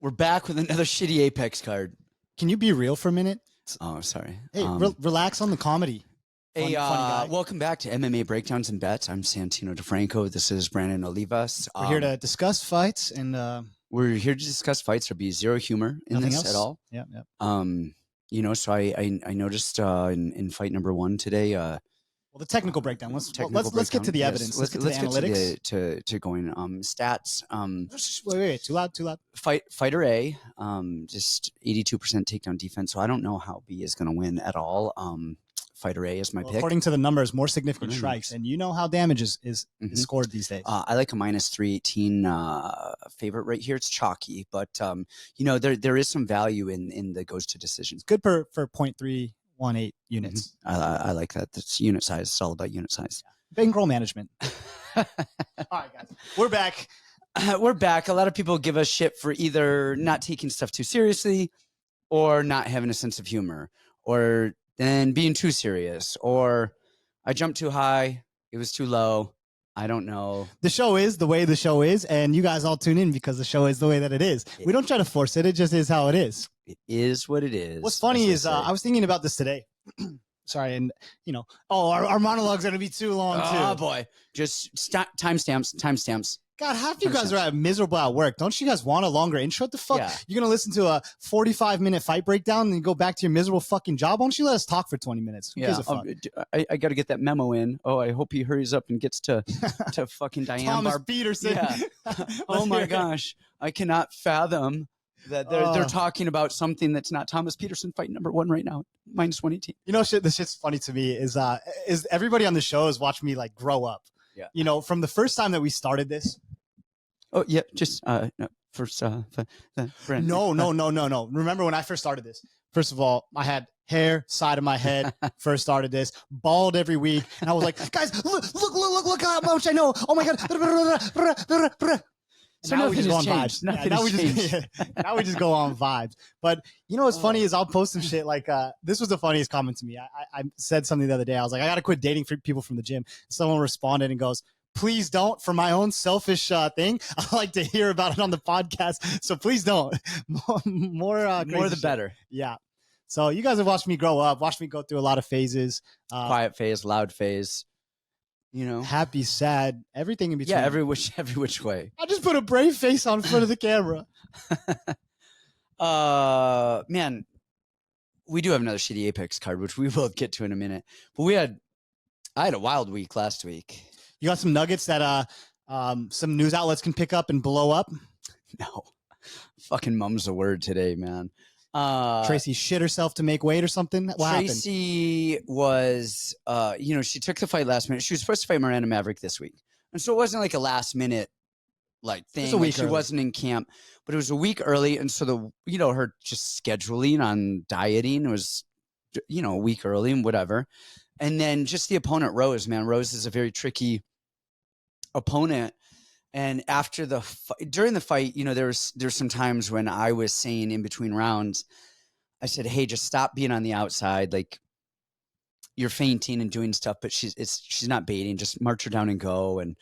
We're back with another shitty Apex card. Can you be real for a minute? Oh, sorry. Hey, relax on the comedy. Funny welcome back to MMA Breakdowns and Bets. I'm Santino DeFranco. This is Brandon Olivas. We're here to discuss fights and we're here to discuss fights. There'll be zero humor in this else? at all. Yeah. You know, so I noticed in fight number one today. Well, the technical breakdown. Let's get to the evidence. Let's get to the analytics. to going stats. Wait, too loud. Fighter A, just 82% takedown defense. So I don't know how B is going to win at all. Fighter A is my pick. According to the numbers, more significant strikes, and you know how damage is scored these days. I like a minus 318 favorite right here. It's chalky, but you know there is some value in the goes to decisions. Good for 0.318 units. I like that. That's unit size. It's all about unit size. Bankroll management. All right, guys, we're back. We're back. A lot of people give us shit for either not taking stuff too seriously, or not having a sense of humor, or then being too serious, or I jumped too high, it was too low. I don't know. The show is the way the show is, and you guys all tune in because the show is the way that it is. We don't try to force it. It just is how it is. It is what it is. What's funny is I was thinking about this today. Sorry, and you know, our monologue's going to be too long, too. Oh, boy. Just timestamps. God, half you guys are miserable at work. Don't you guys want a longer intro? What the fuck? Yeah. You're going to listen to a 45-minute fight breakdown and then go back to your miserable fucking job? Why don't you let us talk for 20 minutes? Who gives a fuck? I got to get that memo in. Oh, I hope he hurries up and gets to fucking Diane Thomas Peterson. Yeah. Oh, my gosh. I cannot fathom that they're talking about something that's not Thomas Peterson fight number one right now, minus 118. You know, this shit's funny to me is everybody on the show has watched me like grow up. Yeah. You know, from the first time that we started this. Oh, yeah. Just first. Brand. No. Remember when I first started this? First of all, I had hair, side of my head, first started this, bald every week. And I was like, guys, look how much I know. Oh, my God. So now we just go on vibes. Now we just go on vibes. But you know what's funny is I'll post some shit like this was the funniest comment to me. I said something the other day. I was like, I got to quit dating for people from the gym. Someone responded and goes, please don't. For my own selfish thing, I like to hear about it on the podcast. So please don't. More the better. Yeah. So you guys have watched me grow up, watched me go through a lot of phases. Quiet phase, loud phase. You know, happy, sad, everything in between. Yeah, every which way. I just put a brave face on front of the camera. Man, we do have another shitty Apex card, which we will get to in a minute. But I had a wild week last week. You got some nuggets that some news outlets can pick up and blow up? No. Fucking mum's the word today, man. Tracy shit herself to make weight or something? What Tracy was, you know, she took the fight last minute. She was supposed to fight Miranda Maverick this week. And so it wasn't like a last minute like thing. It was a week she wasn't in camp, but it was a week early. And so her just scheduling on dieting was, you know, a week early and whatever. And then just the opponent, Rose, man. Rose is a very tricky opponent. And after during the fight, you know, there's some times when I was saying in between rounds, I said, hey, just stop being on the outside. Like you're feinting and doing stuff, but she's not baiting. Just march her down and go. And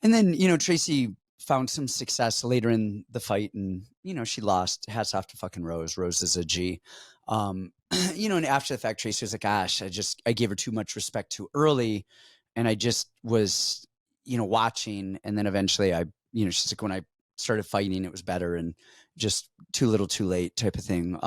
then, you know, Tracy found some success later in the fight and, you know, she lost. Hats off to fucking Rose. Rose is a G. You know, and after the fact, Tracy was like, gosh, I gave her too much respect too early. And I just was, you know, watching, and then eventually she's like, when I started fighting, it was better and just too little, too late type of thing.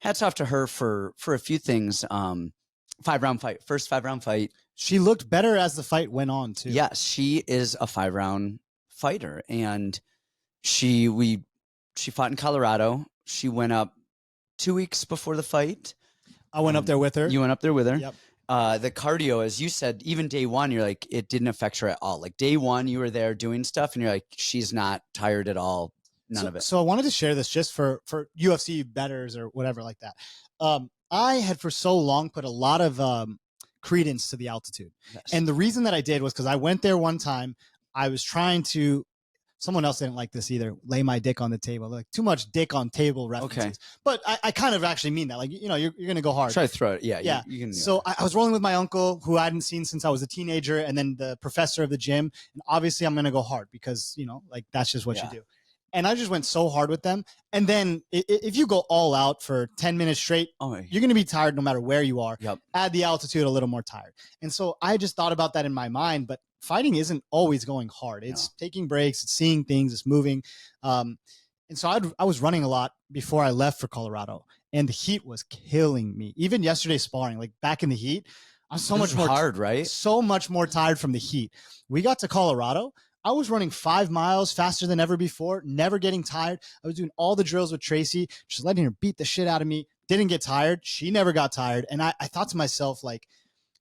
Hats off to her for a few things. 5-round fight, first 5-round fight. She looked better as the fight went on too. Yes, she is a 5-round fighter, and she fought in Colorado. She went up 2 weeks before the fight. I went up there with her. You went up there with her. Yep. The cardio, as you said, even day one, you're like, it didn't affect her at all. Like day one, you were there doing stuff and you're like, she's not tired at all. None of it. So I wanted to share this just for UFC bettors or whatever like that. I had for so long put a lot of credence to the altitude. Yes. And the reason that I did was because I went there one time. I was trying to, someone else didn't like this either, lay my dick on the table. Like too much dick on table references. Okay. But I kind of actually mean that. Like, you know, you're going to go hard. Try to throw it. Yeah. Yeah. You can, so I was rolling with my uncle who I hadn't seen since I was a teenager, and then the professor of the gym. And obviously I'm going to go hard because, you know, like that's just what you do. And I just went so hard with them. And then if you go all out for 10 minutes straight, you're going to be tired no matter where you are. Yep. Add the altitude, a little more tired. And so I just thought about that in my mind. But fighting isn't always going hard. It's taking breaks, it's seeing things, it's moving. And so I was running a lot before I left for Colorado. And the heat was killing me. Even yesterday sparring, like back in the heat, I'm so much more hard, right? So much more tired from the heat. We got to Colorado. I was running 5 miles faster than ever before, never getting tired. I was doing all the drills with Tracy, just letting her beat the shit out of me. Didn't get tired. She never got tired. And I thought to myself, like,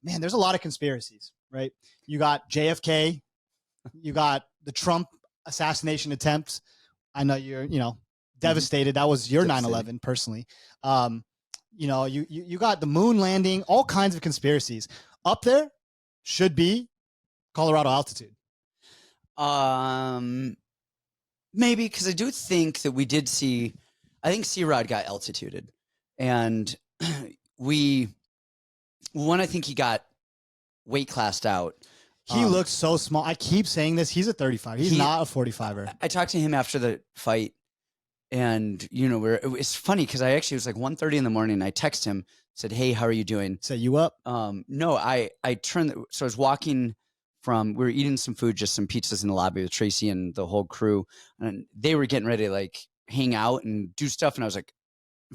man, there's a lot of conspiracies, right? You got JFK. You got the Trump assassination attempt. I know you're, devastated. That was your 9/11 personally. You got the moon landing, all kinds of conspiracies. Up there should be Colorado altitude. Maybe, because I do think that we did see, I think C-Rod got altituded, and I think he got weight classed out. He looks so small. I keep saying this. He's a 35. He's not a 45er. I talked to him after the fight, and it's funny because I actually, it was like 1:30 in the morning. I texted him, said, "Hey, how are you doing?" Set you up? No, I turned, so I was walking we were eating some food, just some pizzas in the lobby with Tracy and the whole crew. And they were getting ready to like hang out and do stuff. And I was like,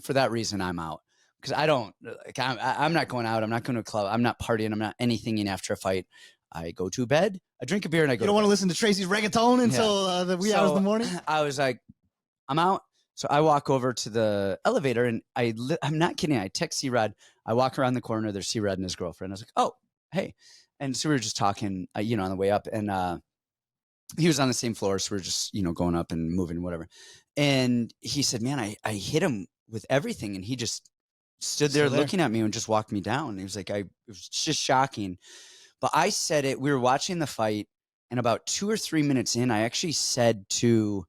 for that reason, I'm out. Because I'm not going out. I'm not going to a club. I'm not partying. I'm not anything after a fight. I go to bed, I drink a beer, and I go. You don't want to listen to Tracy's reggaeton until the wee hours of the morning? I was like, I'm out. So I walk over to the elevator, and I'm not kidding. I text C-Rod. I walk around the corner. There's C-Rod and his girlfriend. I was like, oh, hey. And so we were just talking, on the way up, and he was on the same floor. So we were just, going up and moving, whatever. And he said, man, I hit him with everything. And he just stood there looking at me and just walked me down. He was like, it was just shocking. But I said it, we were watching the fight, and about 2 or 3 minutes in, I actually said to,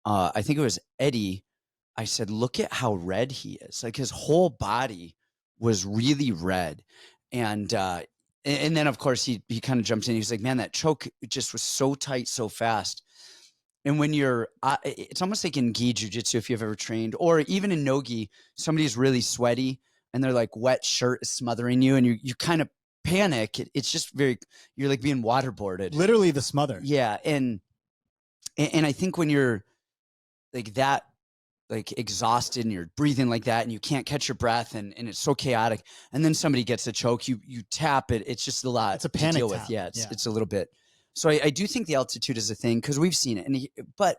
I think it was Eddie, I said, look at how red he is. Like his whole body was really red. And then, of course, he kind of jumped in. He was like, man, that choke just was so tight so fast. And when you're it's almost like in gi jiu-jitsu, if you've ever trained, or even in no-gi, somebody's really sweaty and they're like wet shirt is smothering you and you kind of panic. It's just you're like being waterboarded. Literally the smother. Yeah. And I think when you're like that, like exhausted and you're breathing like that and you can't catch your breath and it's so chaotic, and then somebody gets a choke, you tap it. It's just a lot. It's a panic to deal tap. with. Yeah, it's a little bit. So I do think the altitude is a thing because we've seen it. But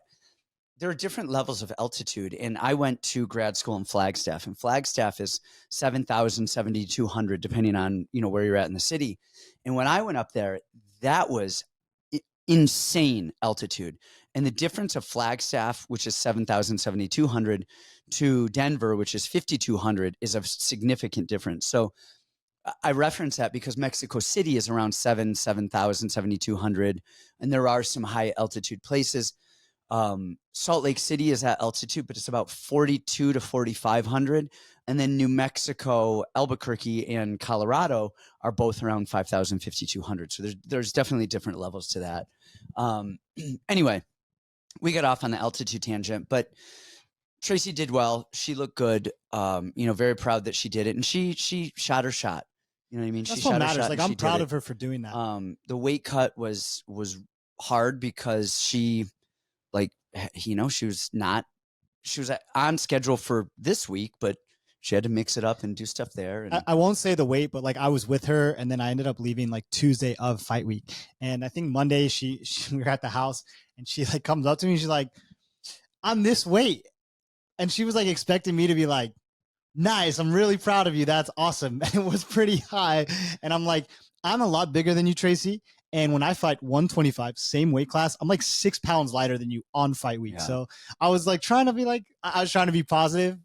there are different levels of altitude. And I went to grad school in Flagstaff, and Flagstaff is 7,000, 7,200, depending on, where you're at in the city. And when I went up there, that was insane altitude. And the difference of Flagstaff, which is 7,000, 7,200, to Denver, which is 5,200, is a significant difference. So I reference that because Mexico City is around 7,000, 7,200, and there are some high altitude places. Salt Lake City is at altitude, but it's about 42 to 4,500. And then New Mexico, Albuquerque, and Colorado are both around 5,000, 5,200. So there's definitely different levels to that. Anyway, we got off on the altitude tangent, but Tracy did well. She looked good. Very proud that she did it, and she shot her shot. You know what I mean? That's she what shot matters. her shot. Like I'm proud of her for doing that. The weight cut was hard because she, she was on schedule for this week, but she had to mix it up and do stuff there. And I won't say the weight, but I was with her, and then I ended up leaving Tuesday of fight week. And I think Monday we were at the house, and she comes up to me and she's like, I'm this weight. And she was expecting me to be like, nice, I'm really proud of you. That's awesome. And it was pretty high. And I'm like, I'm a lot bigger than you, Tracy. And when I fight 125, same weight class, I'm 6 pounds lighter than you on fight week. Yeah. So I was trying to be I was trying to be positive.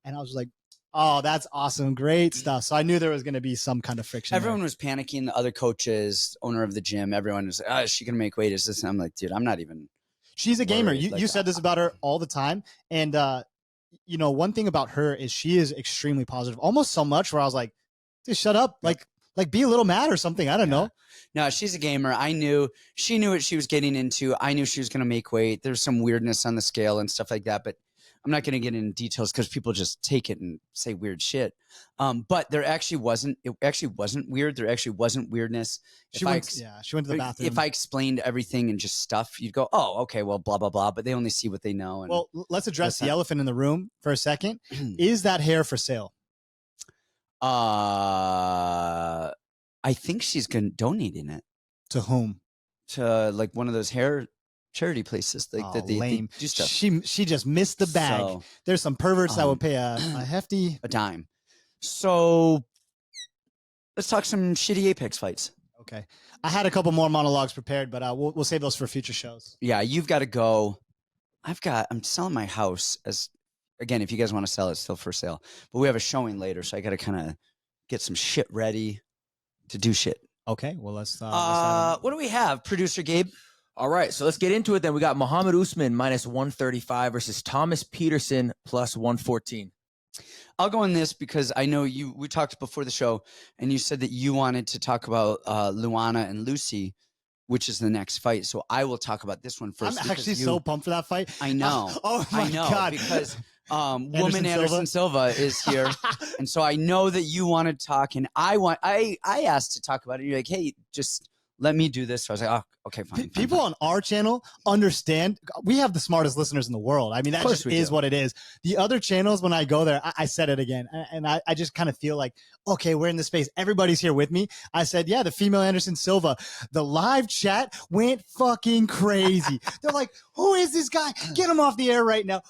And I was like, oh, that's awesome. Great stuff. So I knew there was going to be some kind of friction. Everyone was panicking. The other coaches, owner of the gym, everyone was like, oh, is she going to make weight? Is this? And I'm like, dude, I'm not even. She's a gamer. You said this about her all the time. And, one thing about her is she is extremely positive, almost so much where I was like, dude, shut up. like be a little mad or something. I don't know. No, she's a gamer. She knew what she was getting into. I knew she was going to make weight. There's some weirdness on the scale and stuff like that, but I'm not going to get into details because people just take it and say weird shit. But there actually wasn't. It actually wasn't weird. There actually wasn't weirdness. She went to the bathroom. If I explained everything and just stuff, you'd go, "Oh, okay, well, blah blah blah." But they only see what they know. And well, let's address the elephant in the room for a second. Is that hair for sale? I think she's donating it. To whom? To like one of those hair charity places that they do stuff. She just missed the bag. So, there's some perverts that would pay a hefty dime. So let's talk some shitty Apex fights. Okay, I had a couple more monologues prepared, but we'll save those for future shows. Yeah, you've got to go. I'm selling my house as. Again, if you guys want to sell it, it's still for sale. But we have a showing later, so I got to kind of get some shit ready to do shit. Okay, well, let's what do we have, Producer Gabe? All right, so let's get into it then. We got Muhammad Usman minus 135 versus Thomas Peterson plus 114. I'll go on this because I know we talked before the show, and you said that you wanted to talk about Luana and Lucy, which is the next fight. So I will talk about this one first. I'm actually so pumped for that fight. I know. Oh my God. Because Anderson Silva is here. And so I know that you want to talk, and I asked to talk about it. You're like, hey, just let me do this. So I was like, oh, okay, fine. People on our channel understand. We have the smartest listeners in the world. I mean, that just is what it is. The other channels, when I go there, I said it again. And I just kind of feel like, okay, we're in the space. Everybody's here with me. I said, yeah, the female Anderson Silva. The live chat went fucking crazy. They're like, who is this guy? Get him off the air right now.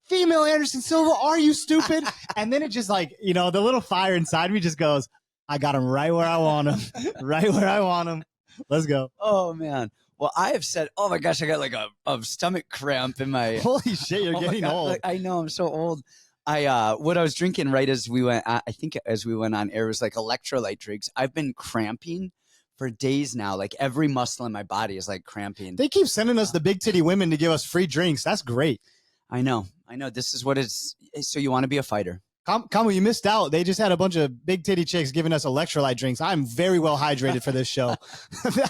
Female Anderson Silva, are you stupid? And then it just like, the little fire inside me just goes, I got him right where I want him. Right where I want him. Let's go. Oh, man. Well, I have said, oh, my gosh, I got like a stomach cramp in my. Holy shit, you're getting old. Like, I know, I'm so old. What I was drinking right as we went, I think as we went on air was like electrolyte drinks. I've been cramping for days now. Like every muscle in my body is like cramping. They keep sending us the big titty women to give us free drinks. That's great. I know. This is what it's. So you want to be a fighter. Kamu, you missed out. They just had a bunch of big titty chicks giving us electrolyte drinks. I'm very well hydrated for this show.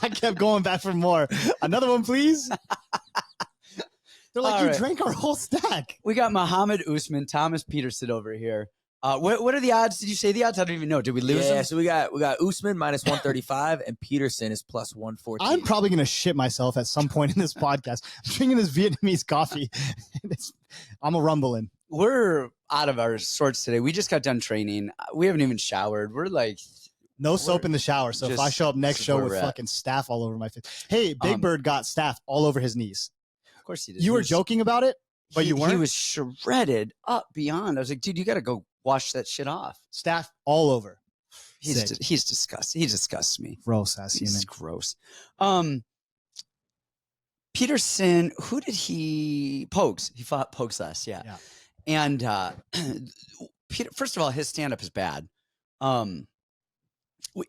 I kept going back for more. Another one, please. They're like, you drank our whole stack. We got Muhammad Usman, Thomas Peterson over here. What are the odds? Did you say the odds? I don't even know. Did we lose them? Yeah, so we got Usman minus 135 and Peterson is plus 114. I'm probably going to shit myself at some point in this podcast. I'm drinking this Vietnamese coffee. I'm a rumbling. We're out of our sorts today. We just got done training. We haven't even showered. We're like... No soap in the shower. So if I show up next show with fucking staph all over my face. Hey, Big Bird got staph all over his knees. Of course he did. You were joking about it, but you weren't? He was shredded up beyond. I was like, dude, you got to go wash that shit off. Staph all over. He's disgusting. He disgusts me. Gross ass human. He's gross. Peterson, who did he... Pogues. He fought Pogues last, yeah. And Peter, first of all, his stand-up is bad.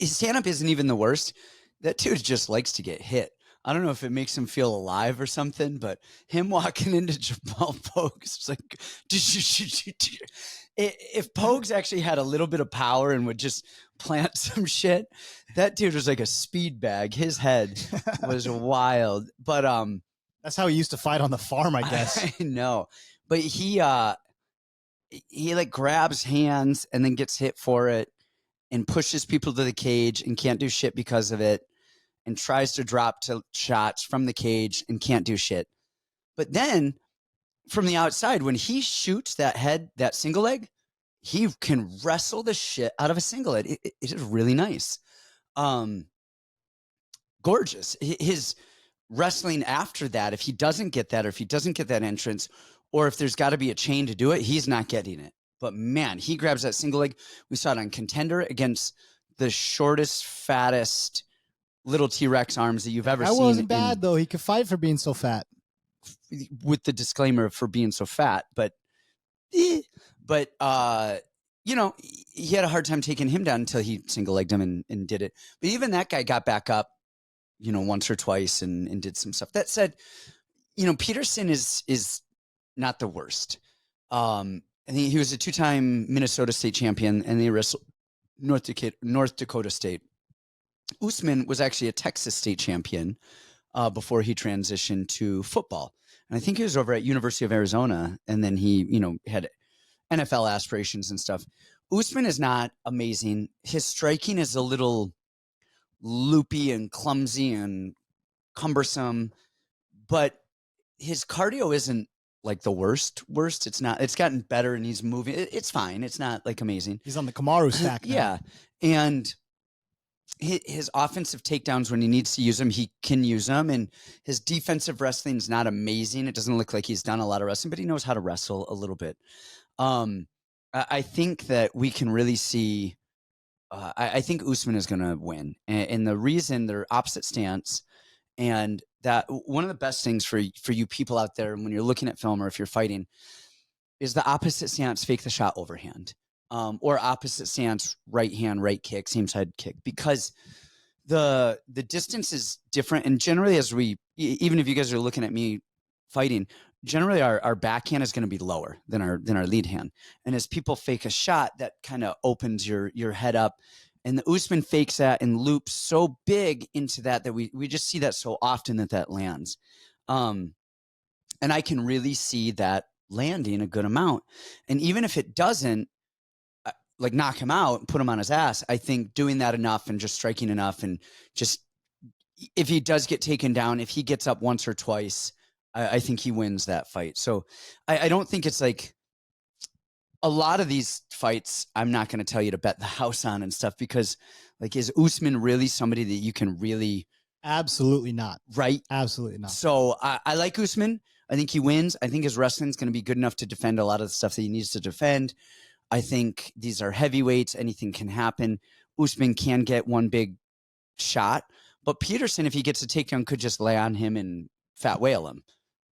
His stand-up isn't even the worst. That dude just likes to get hit. I don't know if it makes him feel alive or something, but him walking into Jamal Pogues, it's like, if Pogues actually had a little bit of power and would just plant some shit, that dude was like a speed bag. His head was wild. But that's how he used to fight on the farm, I guess. I know. But he like grabs hands and then gets hit for it and pushes people to the cage and can't do shit because of it and tries to drop to shots from the cage and can't do shit. But then from the outside, when he shoots that single leg, he can wrestle the shit out of a single leg. It is really nice. Gorgeous. His wrestling after that, if he doesn't get that, or if he doesn't get that entrance, or if there's got to be a chain to do it, he's not getting it. But man, he grabs that single leg. We saw it on Contender against the shortest, fattest little T-Rex arms that you've ever seen. That wasn't bad, though. He could fight for being so fat. With the disclaimer for being so fat. But he had a hard time taking him down until he single-legged him and did it. But even that guy got back up, once or twice and did some stuff. That said, Peterson is not the worst. I think he was a 2-time Minnesota State champion, and they wrestled North Dakota State. Usman was actually a Texas state champion before he transitioned to football. And I think he was over at University of Arizona, and then he, had NFL aspirations and stuff. Usman is not amazing. His striking is a little loopy and clumsy and cumbersome, but his cardio isn't like the worst. It's not. It's gotten better, and he's moving. It's fine. It's not like amazing. He's on the Kamaru stack now. Yeah, and his offensive takedowns, when he needs to use them, he can use them, and his defensive wrestling is not amazing. It doesn't look like he's done a lot of wrestling, but he knows how to wrestle a little bit. I think that we can really see. I think Usman is going to win, and the reason they're opposite stance. And that one of the best things for you people out there when you're looking at film or if you're fighting is the opposite stance, fake the shot overhand, or opposite stance, right hand, right kick, same side kick, because the distance is different. And generally, even if you guys are looking at me fighting, generally our backhand is going to be lower than our lead hand. And as people fake a shot, that kind of opens your head up. And the Usman fakes that and loops so big into that we just see that so often that lands. And I can really see that landing a good amount. And even if it doesn't like knock him out and put him on his ass, I think doing that enough and just striking enough, and just if he does get taken down, if he gets up once or twice, I think he wins that fight. So I don't think it's like a lot of these fights, I'm not going to tell you to bet the house on and stuff, because like, is Usman really somebody that you can really? Absolutely not. Right. Absolutely not. So I like Usman. I think he wins. I think his wrestling is going to be good enough to defend a lot of the stuff that he needs to defend. I think these are heavyweights. Anything can happen. Usman can get one big shot, but Peterson, if he gets a takedown, could just lay on him and fat whale him.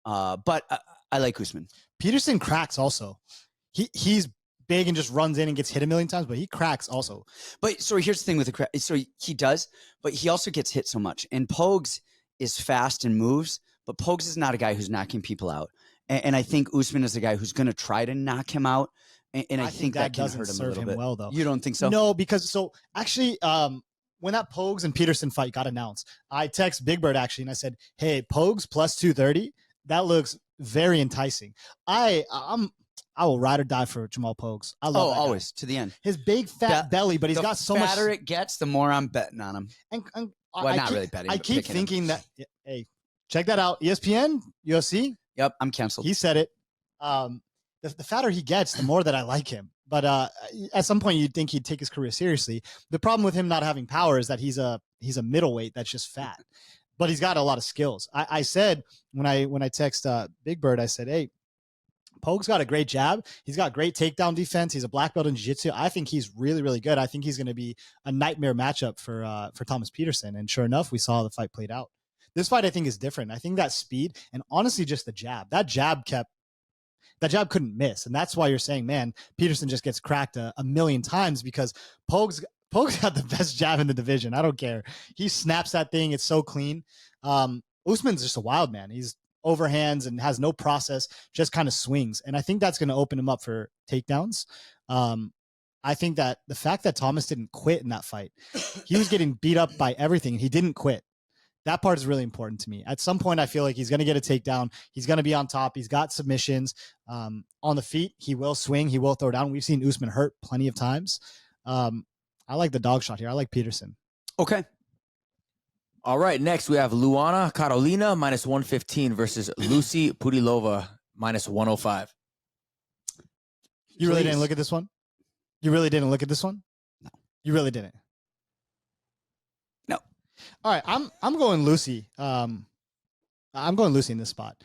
But I like Usman. Peterson cracks also. He's big and just runs in and gets hit a million times, but he cracks also. But so here's the thing with the crack. So he does, but he also gets hit so much. And Pogues is fast and moves, but Pogues is not a guy who's knocking people out. And I think Usman is a guy who's going to try to knock him out. And I think that can hurt him a little bit. Well, though. You don't think so? No, because actually, when that Pogues and Peterson fight got announced, I text Big Bird actually, and I said, "Hey, Pogues plus 230. That looks very enticing." I will ride or die for Jamal Pogues. I love that always guy. To the end. His big fat belly, but he's got so much. The fatter it gets, the more I'm betting on him. And well, not really betting. I keep thinking that. Hey, check that out. ESPN, UFC. Yep, I'm canceled. He said it. The fatter he gets, the more that I like him. But at some point, you'd think he'd take his career seriously. The problem with him not having power is that he's a middleweight that's just fat, but he's got a lot of skills. I said when I text Big Bird, I said, "Hey, Pogues got a great jab. He's got great takedown defense. He's a black belt in jiu-jitsu. I think he's really, really good. I think he's going to be a nightmare matchup for Thomas Peterson." And sure enough, we saw the fight played out. This fight, I think, is different. I think that speed and honestly just the jab. That jab couldn't miss. And that's why you're saying, man, Peterson just gets cracked a million times, because Pogues got the best jab in the division. I don't care. He snaps that thing. It's so clean. Usman's just a wild man. He's overhands and has no process, just kind of swings. And I think that's going to open him up for takedowns. I think that the fact that Thomas didn't quit in that fight, he was getting beat up by everything, and he didn't quit. That part is really important to me. At some point, I feel like he's going to get a takedown. He's going to be on top. He's got submissions on the feet. He will swing. He will throw down. We've seen Usman hurt plenty of times. I like the dog shot here. I like Peterson. Okay. All right. Next, we have Luana Carolina minus 115 versus Lucy Pudilova minus 105. You really didn't look at this one? You really didn't look at this one? No. You really didn't? No. All right. I'm going Lucy. I'm going Lucy in this spot.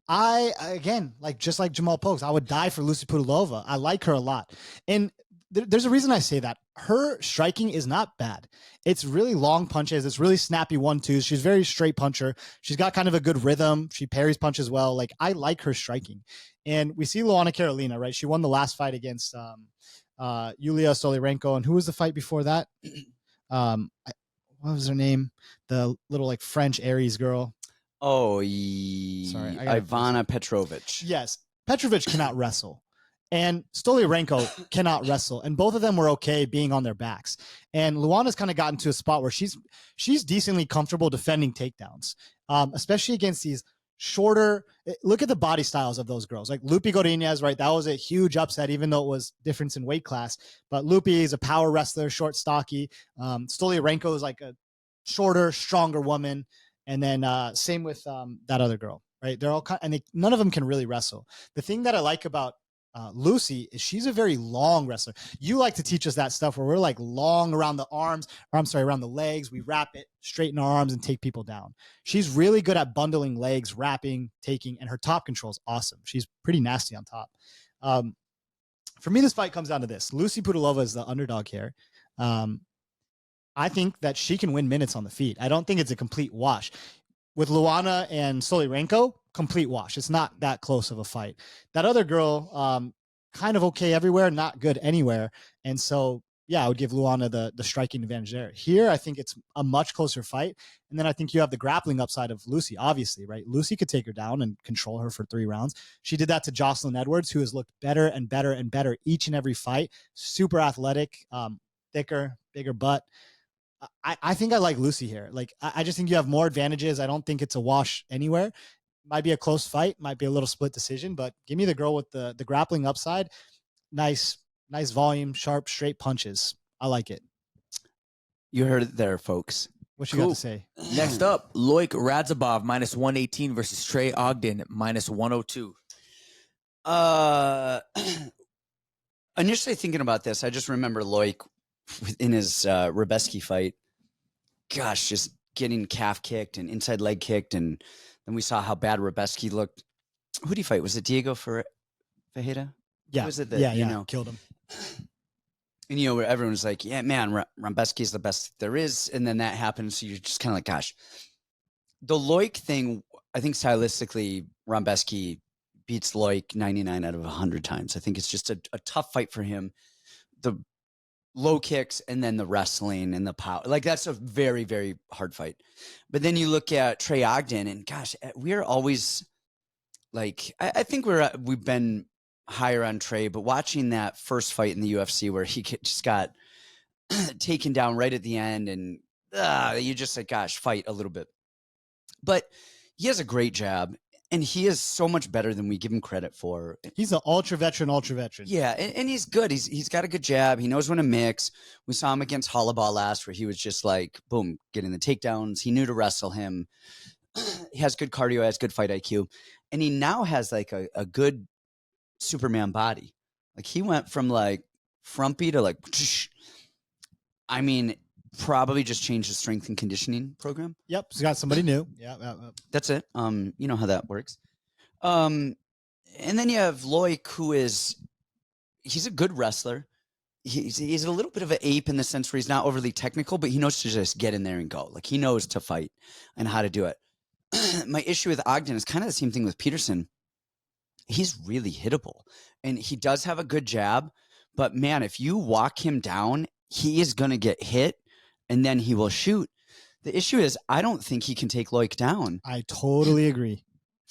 Again, just like Jamal Pogues, I would die for Lucy Pudilova. I like her a lot. And there's a reason I say that. Her striking is not bad. It's really long punches. It's really snappy 1-2s. She's a very straight puncher. She's got kind of a good rhythm. She parries punches well. Like, I like her striking. And we see Luana Carolina, right? She won the last fight against Yulia Solirenko. And who was the fight before that? What was her name? The little French Aries girl. Oh, sorry, Ivana Petrovic. Yes. Petrovic cannot wrestle. And Stoliarenko cannot wrestle, and both of them were okay being on their backs. And Luana's kind of gotten to a spot where she's decently comfortable defending takedowns, especially against these shorter. Look at the body styles of those girls, like Lupi Godinez, right? That was a huge upset, even though it was difference in weight class. But Lupi is a power wrestler, short, stocky. Stoliarenko is like a shorter, stronger woman. And then same with that other girl, right? They're all none of them can really wrestle. The thing that I like about Lucy is she's a very long wrestler. You like to teach us that stuff where we're like long around the arms, or I'm sorry, around the legs. We wrap it, straighten our arms, and take people down. She's really good at bundling legs, wrapping, taking, and her top control is awesome. She's pretty nasty on top. For me, this fight comes down to this. Lucy Pudilova is the underdog here. I think that she can win minutes on the feet. I don't think it's a complete wash. With Luana and Stoliarenko, complete wash. It's not that close of a fight. That other girl, kind of okay everywhere, not good anywhere. And so, yeah, I would give Luana the striking advantage there. Here, I think it's a much closer fight. And then I think you have the grappling upside of Lucy, obviously, right? Lucy could take her down and control her for 3 rounds. She did that to Jocelyn Edwards, who has looked better and better and better each and every fight. Super athletic, thicker, bigger butt. I think I like Lucy here. Like, I just think you have more advantages. I don't think it's a wash anywhere. Might be a close fight, might be a little split decision, but give me the girl with the grappling upside. Nice volume, sharp, straight punches. I like it. You heard it there, folks. What you got to say? Next up, Loic Radzhabov -118 versus Trey Ogden -102. Initially thinking about this, I just remember Loic in his Ravena fight. Gosh, just getting calf kicked and inside leg kicked, and then we saw how bad Brzeski looked. Who did he fight? Was it Diego Ferreira? Yeah. Was it that, yeah, killed him. And, where everyone was like, yeah, man, Brzeski is the best there is. And then that happened. So you're just kind of like, gosh. The Loic thing, I think stylistically, Brzeski beats Loic 99 out of 100 times. I think it's just a tough fight for him. The low kicks and then the wrestling and the power. Like, that's a very, very hard fight. But then you look at Trey Ogden, and gosh, we're always like, I think we've been higher on Trey, but watching that first fight in the UFC where he just got taken down right at the end, and you just like, gosh, fight a little bit. But he has a great jab, and he is so much better than we give him credit for. He's an ultra veteran. Yeah, and he's good. He's got a good jab. He knows when to mix. We saw him against Holloway last, where he was just like, boom, getting the takedowns. He knew to wrestle him. He has good cardio, has good fight IQ. And he now has like a good Superman body. Like, he went from like frumpy to like, I mean, probably just changed the strength and conditioning program. Yep. He's got somebody new. Yeah. That's it. You know how that works. And then you have Loic, he's a good wrestler. He's a little bit of an ape in the sense where he's not overly technical, but he knows to just get in there and go. Like, he knows to fight and how to do it. My issue with Ogden is kind of the same thing with Patterson. He's really hittable, and he does have a good jab, but man, if you walk him down, he is going to get hit, and then he will shoot. The issue is, I don't think he can take Loic down. I totally agree.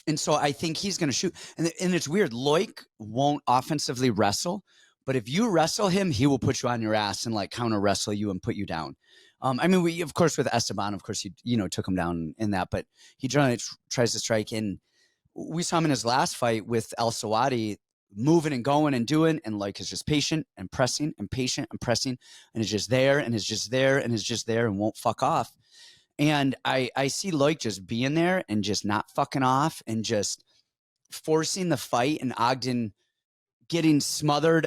And so I think he's going to shoot. And it's weird. Loic won't offensively wrestle, but if you wrestle him, he will put you on your ass and like counter wrestle you and put you down. I mean, we, of course, with Esteban, of course, he took him down in that, but he generally tries to strike in. We saw him in his last fight with El Sawadi, moving and going and doing, and like is just patient and pressing and patient and pressing, and is just there and is just there and is just there and won't fuck off. And I see Loic just being there and just not fucking off and just forcing the fight, and Ogden getting smothered.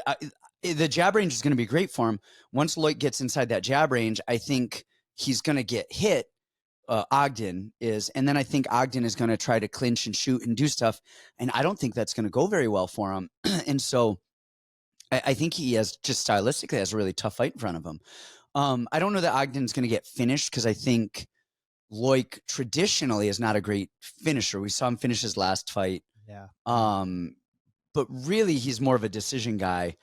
The jab range is going to be great for him. Once Loic gets inside that jab range, I think he's going to get hit. Ogden is, and then I think Ogden is going to try to clinch and shoot and do stuff, and I don't think that's going to go very well for him. And so I think he has, just stylistically, has a really tough fight in front of him. I don't know that Ogden's going to get finished, because I think Loic traditionally is not a great finisher. We saw him finish his last fight. Yeah. But really, he's more of a decision guy.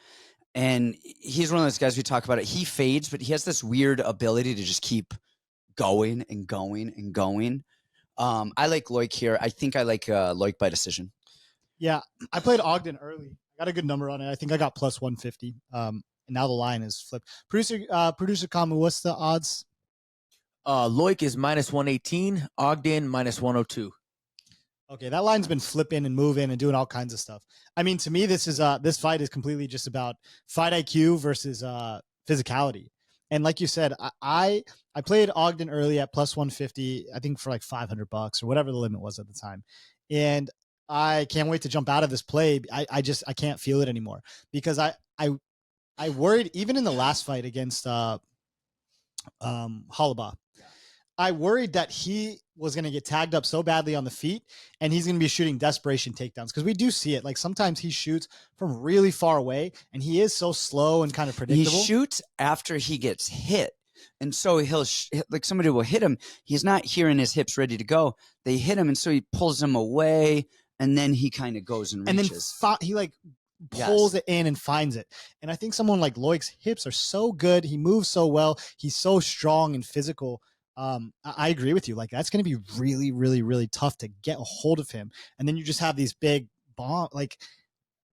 And he's one of those guys, we talk about it. He fades, but he has this weird ability to just keep going and going and going. I like Loic here. I think I like Loic by decision. Yeah, I played Ogden early got a good number on it. I think I got plus 150. And now the line is flipped. Producer Kamu, what's the odds? Loic is minus 118. Ogden minus 102. Okay, that line's been flipping and moving and doing all kinds of stuff. I mean, to me, this fight is completely just about fight IQ versus physicality. And like you said, I played Ogden early at plus 150, I think for like $500 or whatever the limit was at the time. And I can't wait to jump out of this play. I can't feel it anymore because I worried even in the last fight against Halaba. I worried that he was going to get tagged up so badly on the feet and he's going to be shooting desperation takedowns because we do see it. Like sometimes he shoots from really far away and he is so slow and kind of predictable. He shoots after he gets hit. And so he'll like somebody will hit him. He's not here in his hips ready to go. They hit him. And so he pulls them away and then he kind of goes and reaches. And then he like pulls it in and finds it. And I think someone like Loic's hips are so good. He moves so well. He's so strong and physical. I agree with you. Like that's going to be really, really, really tough to get a hold of him. And then you just have these big bomb. Like,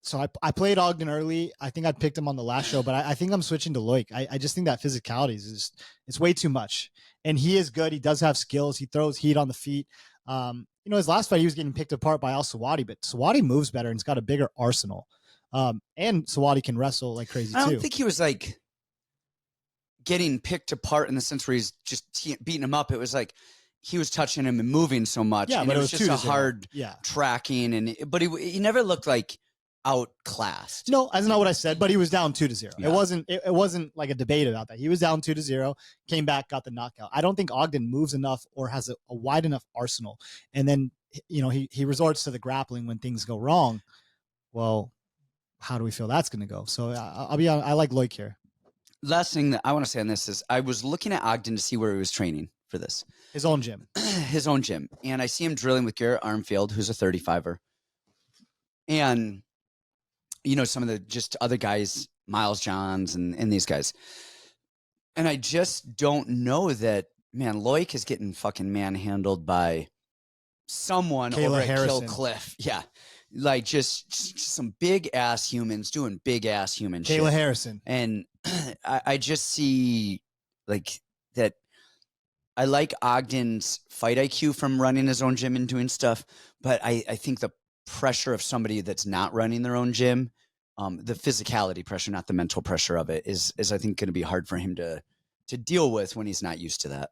so I played Ogden early. I think I picked him on the last show, but I think I'm switching to Loic. I just think that physicality is just, it's way too much. And he is good. He does have skills. He throws heat on the feet. His last fight, he was getting picked apart by Al Sawadi, but Sawadi moves better and he's got a bigger arsenal. And Sawadi can wrestle like crazy too. I don't think he was like getting picked apart in the sense where he's just beating him up. It was like he was touching him and moving so much. Yeah, and but it was just a hard tracking. But he never looked like outclassed. No, that's not what I said, but he was down 2-0. Yeah. It wasn't like a debate about that. He was down 2-0, came back, got the knockout. I don't think Ogden moves enough or has a wide enough arsenal. And then, he resorts to the grappling when things go wrong. Well, how do we feel that's going to go? So I'll be honest, I like Loic here. Last thing that I want to say on this is I was looking at Ogden to see where he was training for this. His own gym. His own gym. And I see him drilling with Garrett Armfield, who's a 35er. And, some of the just other guys, Miles Johns and these guys. And I just don't know that, man, Loic is getting fucking manhandled by someone Kayla over at Harrison. Kill Cliff. Yeah. Like just some big ass humans doing big ass human shit. Kayla Harrison. And I just see like that. I like Ogden's fight IQ from running his own gym and doing stuff, but I think the pressure of somebody that's not running their own gym, the physicality pressure, not the mental pressure of it, is I think going to be hard for him to deal with when he's not used to that.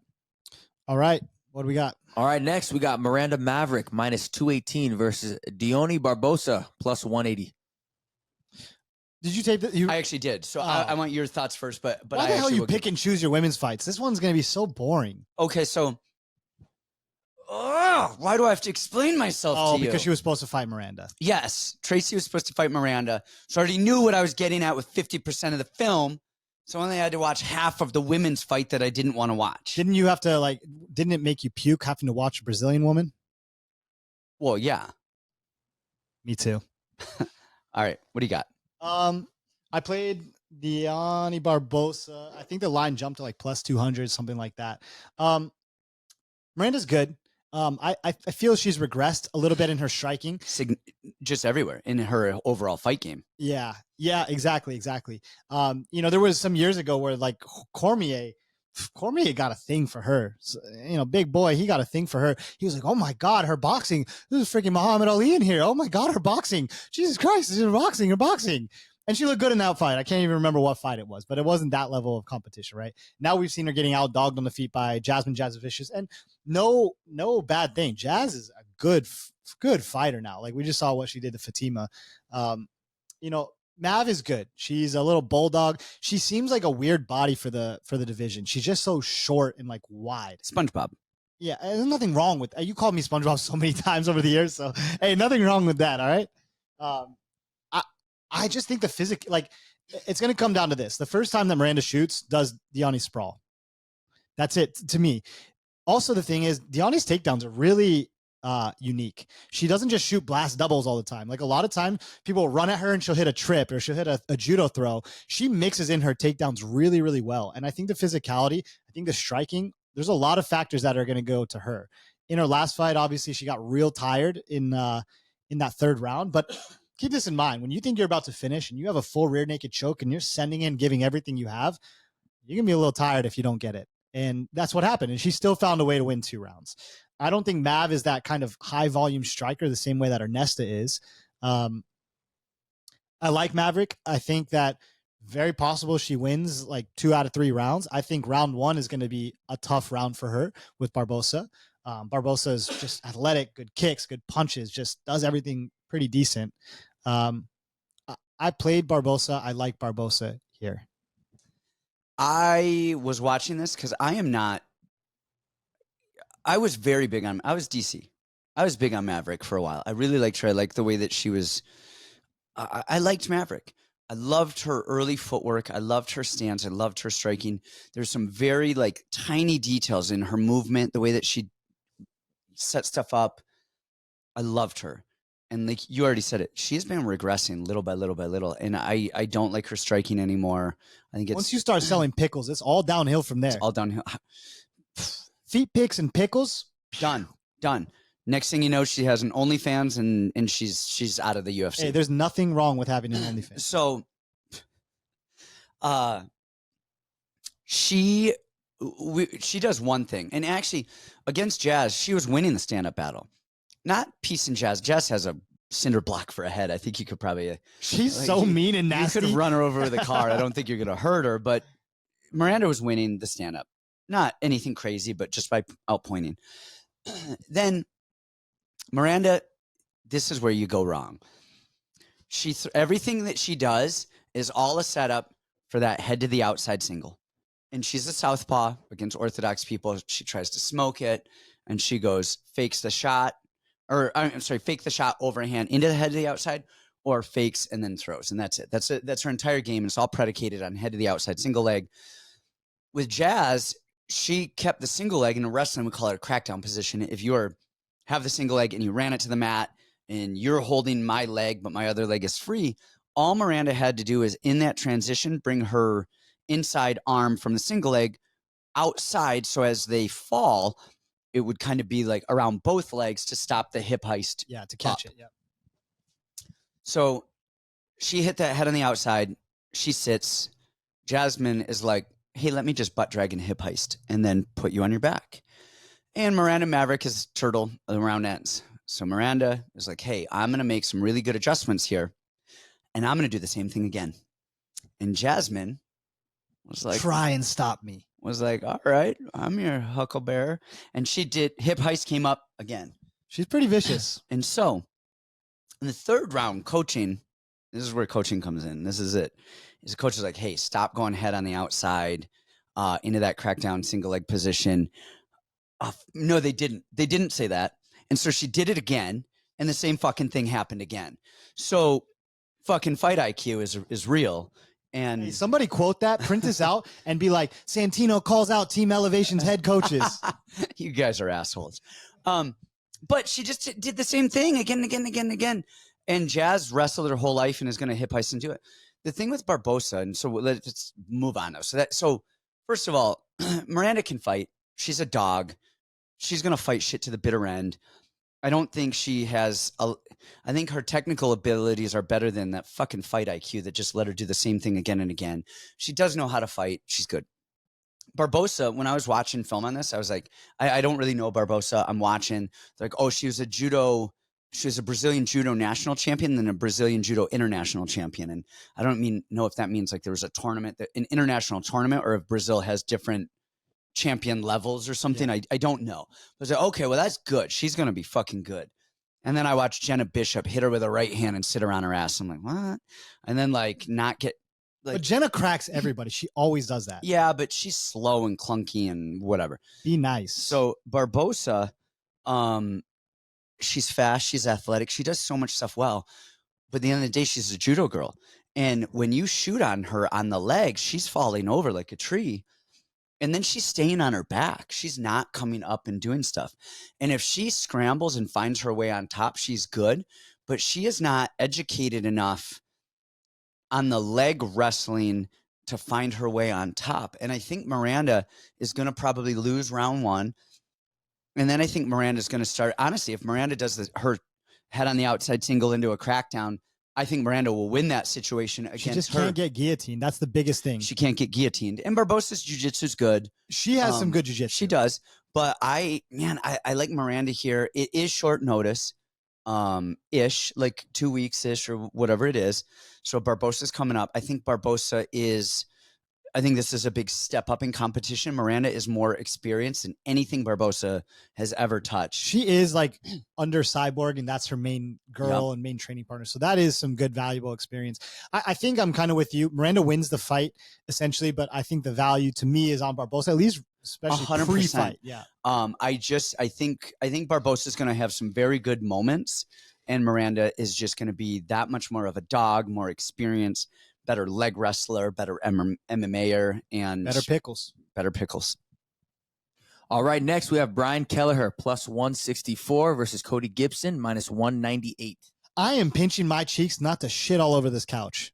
All right. What do we got? All right, next we got Miranda Maverick minus 218 versus Diony Barbosa plus 180. Did you take that? I actually did. So I want your thoughts first, but why the hell you pick and choose your women's fights? This one's going to be so boring. Okay, so why do I have to explain myself to you? Because she was supposed to fight Miranda. Yes, Tracy was supposed to fight Miranda. So I already knew what I was getting at with 50% of the film. So I only had to watch half of the women's fight that I didn't want to watch. Didn't you have to didn't it make you puke having to watch a Brazilian woman? Well, yeah. Me too. All right. What do you got? I played Diony Barbosa. I think the line jumped to like plus 200, something like that. Miranda's good. I feel she's regressed a little bit in her striking. Just everywhere in her overall fight game. Yeah, exactly. There was some years ago where like Cormier got a thing for her. So, big boy, he got a thing for her. He was like, oh my God, her boxing. This is freaking Muhammad Ali in here. Oh my God, her boxing. Jesus Christ, her boxing. And she looked good in that fight. I can't even remember what fight it was, but it wasn't that level of competition, right? Now we've seen her getting out-dogged on the feet by Jasmine Jasovicius, and no bad thing. Jazz is a good fighter now. Like we just saw what she did to Fatima. Mav is good. She's a little bulldog. She seems like a weird body for the division. She's just so short and like wide. SpongeBob. Yeah, there's nothing wrong with. You called me SpongeBob so many times over the years, so hey, nothing wrong with that. All right. I just think the physics, like, it's going to come down to this. The first time that Miranda shoots, does Diony sprawl? That's it to me. Also, the thing is, Diony's takedowns are really unique. She doesn't just shoot blast doubles all the time. Like a lot of time, people run at her and she'll hit a trip or she'll hit a judo throw. She mixes in her takedowns really, really well. And I think the physicality, I think the striking, there's a lot of factors that are going to go to her. In her last fight, obviously, she got real tired in that third round, but keep this in mind. When you think you're about to finish and you have a full rear naked choke and you're sending in, giving everything you have, you're going to be a little tired if you don't get it. And that's what happened. And she still found a way to win 2 rounds. I don't think Mav is that kind of high volume striker the same way that Ernesta is. I like Maverick. I think that very possible she wins like 2 out of 3 rounds. I think round 1 is going to be a tough round for her with Barbosa. Barbosa is just athletic, good kicks, good punches, just does everything pretty decent. I played Barbosa. I like Barbosa here. I was watching this because I was very big on, I was DC. I was big on Maverick for a while. I really liked her. I liked the way that she was. I liked Maverick. I loved her early footwork. I loved her stance. I loved her striking. There's some very like tiny details in her movement, the way that she set stuff up. I loved her. And like you already said it, she's been regressing little by little by little. And I don't like her striking anymore. I think once you start selling pickles, it's all downhill from there. It's all downhill. Feet picks and pickles. Done. Next thing you know, she has an OnlyFans and she's out of the UFC. Hey, there's nothing wrong with having an OnlyFans. So, she does one thing, and actually against Jazz, she was winning the stand-up battle. Not Peace and Jazz. Jazz has a cinder block for a head. I think you could probably. She's so mean and nasty. You could run her over with a car. I don't think you're gonna hurt her, but Miranda was winning the stand-up. Not anything crazy, but just by outpointing. Then Miranda, this is where you go wrong. Everything that she does is all a setup for that head to the outside single. And she's a southpaw against orthodox people. She tries to smoke it, and she fakes the shot, fake the shot overhand into the head to the outside, or fakes and then throws. And that's it. That's her entire game. And it's all predicated on head to the outside single leg. With Jazz, she kept the single leg. In wrestling, we call it a crackdown position. If you have the single leg and you ran it to the mat and you're holding my leg, but my other leg is free, all Miranda had to do is in that transition, bring her inside arm from the single leg outside. So as they fall, it would kind of be like around both legs to stop the hip heist. Yeah, to catch it. Yeah. So she hit that head on the outside. She sits. Jasmine is like, hey, let me just butt drag and hip heist and then put you on your back. And Miranda Maverick is turtle around ends. So Miranda is like, hey, I'm going to make some really good adjustments here. And I'm going to do the same thing again. And Jasmine was like, try and stop me. Was like, all right, I'm your huckleberry. And she did. Hip heist came up again. She's pretty vicious. And so in the third round, coaching, this is where coaching comes in. This is it. The coach is like, hey, stop going head on the outside into that crackdown single leg position. No, they didn't. They didn't say that. And so she did it again, and the same fucking thing happened again. So fucking fight IQ is real. And hey, somebody quote that, print this out, and be like, Santino calls out Team Elevation's head coaches. You guys are assholes. But she just did the same thing again and again and again and again. And Jazz wrestled her whole life and is going to hip heist and do it. The thing with Barbosa, and so let's move on now. So first of all, Miranda can fight. She's a dog. She's going to fight shit to the bitter end. I don't think she has I think her technical abilities are better than that fucking fight IQ that just let her do the same thing again and again. She does know how to fight. She's good. Barbosa, when I was watching film on this, I was like, I don't really know Barbosa. I'm watching. They're like, oh, she was a Brazilian judo national champion and a Brazilian judo international champion. And I don't know if that means like there was a tournament, an international tournament, or if Brazil has different champion levels or something. Yeah. I don't know. I was like, okay, well, that's good. She's going to be fucking good. And then I watched Jenna Bishop hit her with a right hand and sit her on her ass. I'm like, what? And then not get. But Jenna cracks everybody. She always does that. Yeah, but she's slow and clunky and whatever. Be nice. So Barbosa, she's fast. She's athletic. She does so much stuff well. But at the end of the day, she's a judo girl. And when you shoot on her on the leg, she's falling over like a tree. And then she's staying on her back. She's not coming up and doing stuff. And if she scrambles and finds her way on top, she's good. But she is not educated enough on the leg wrestling to find her way on top. And I think Miranda is going to probably lose round one. And then I think Miranda's going to start. Honestly, if Miranda does her head on the outside single into a crackdown, I think Miranda will win that situation against her. She just can't get guillotined. That's the biggest thing. She can't get guillotined. And Barbosa's jiu-jitsu is good. She has some good jiu-jitsu. She does. But I like Miranda here. It is short notice, ish, like 2 weeks ish or whatever it is. So Barbosa's coming up. I think I think this is a big step up in competition. Miranda is more experienced than anything Barbosa has ever touched. She is like under Cyborg, and that's her main girl and main training partner. So that is some good, valuable experience. I think I'm kind of with you. Miranda wins the fight essentially, but I think the value to me is on Barbosa, at least especially 100%. pre-fight. Yeah. I think Barbosa is going to have some very good moments, and Miranda is just going to be that much more of a dog, more experienced, better leg wrestler, better MMAer, and better pickles. All right, next we have Brian Kelleher plus 164 versus Cody Gibson minus 198. I am pinching my cheeks not to shit all over this couch.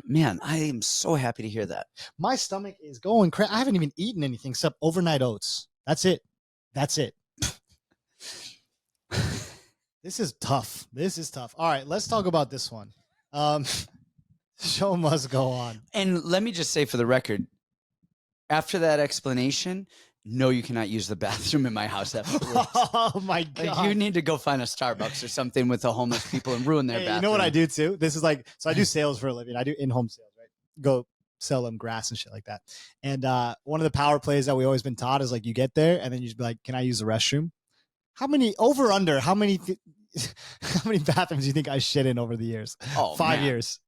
Man, I am so happy to hear that. My stomach is going crazy. I haven't even eaten anything except overnight oats. That's it. This is tough. All right, let's talk about this one. Show must go on. And let me just say for the record, after that explanation, no, you cannot use the bathroom in my house afterwards. Oh my God. Like, you need to go find a Starbucks or something with the homeless people and ruin their bathroom. You know what I do too? This is like, so I do sales for a living. I do in-home sales, right? Go sell them grass and shit like that. And one of the power plays that we always been taught is like, you get there and then you just be like, can I use the restroom? How many bathrooms do you think I shit in over the years? Oh, 5 man. years.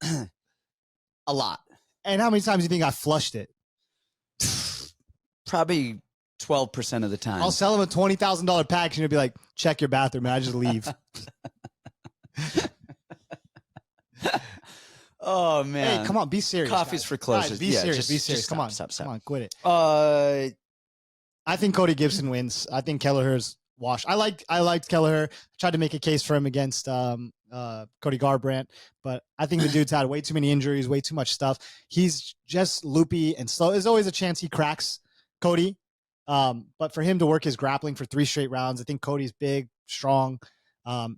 A lot. And how many times do you think I flushed it? Probably 12% of the time. I'll sell them a $20,000 package and you'll be like, check your bathroom, and I just leave. Oh, man. Hey, come on, be serious. Coffee's guys. for closers. Guys, be serious. Come on, stop. Come on, quit it. Uh, I think Cody Gibson wins. I think Kelleher's washed. I liked Kelleher. I tried to make a case for him against Cody Garbrandt, but I think the dude's had way too many injuries, way too much stuff. He's just loopy and slow. There's always a chance he cracks Cody. But for him to work his grappling for 3 straight rounds, I think Cody's big, strong.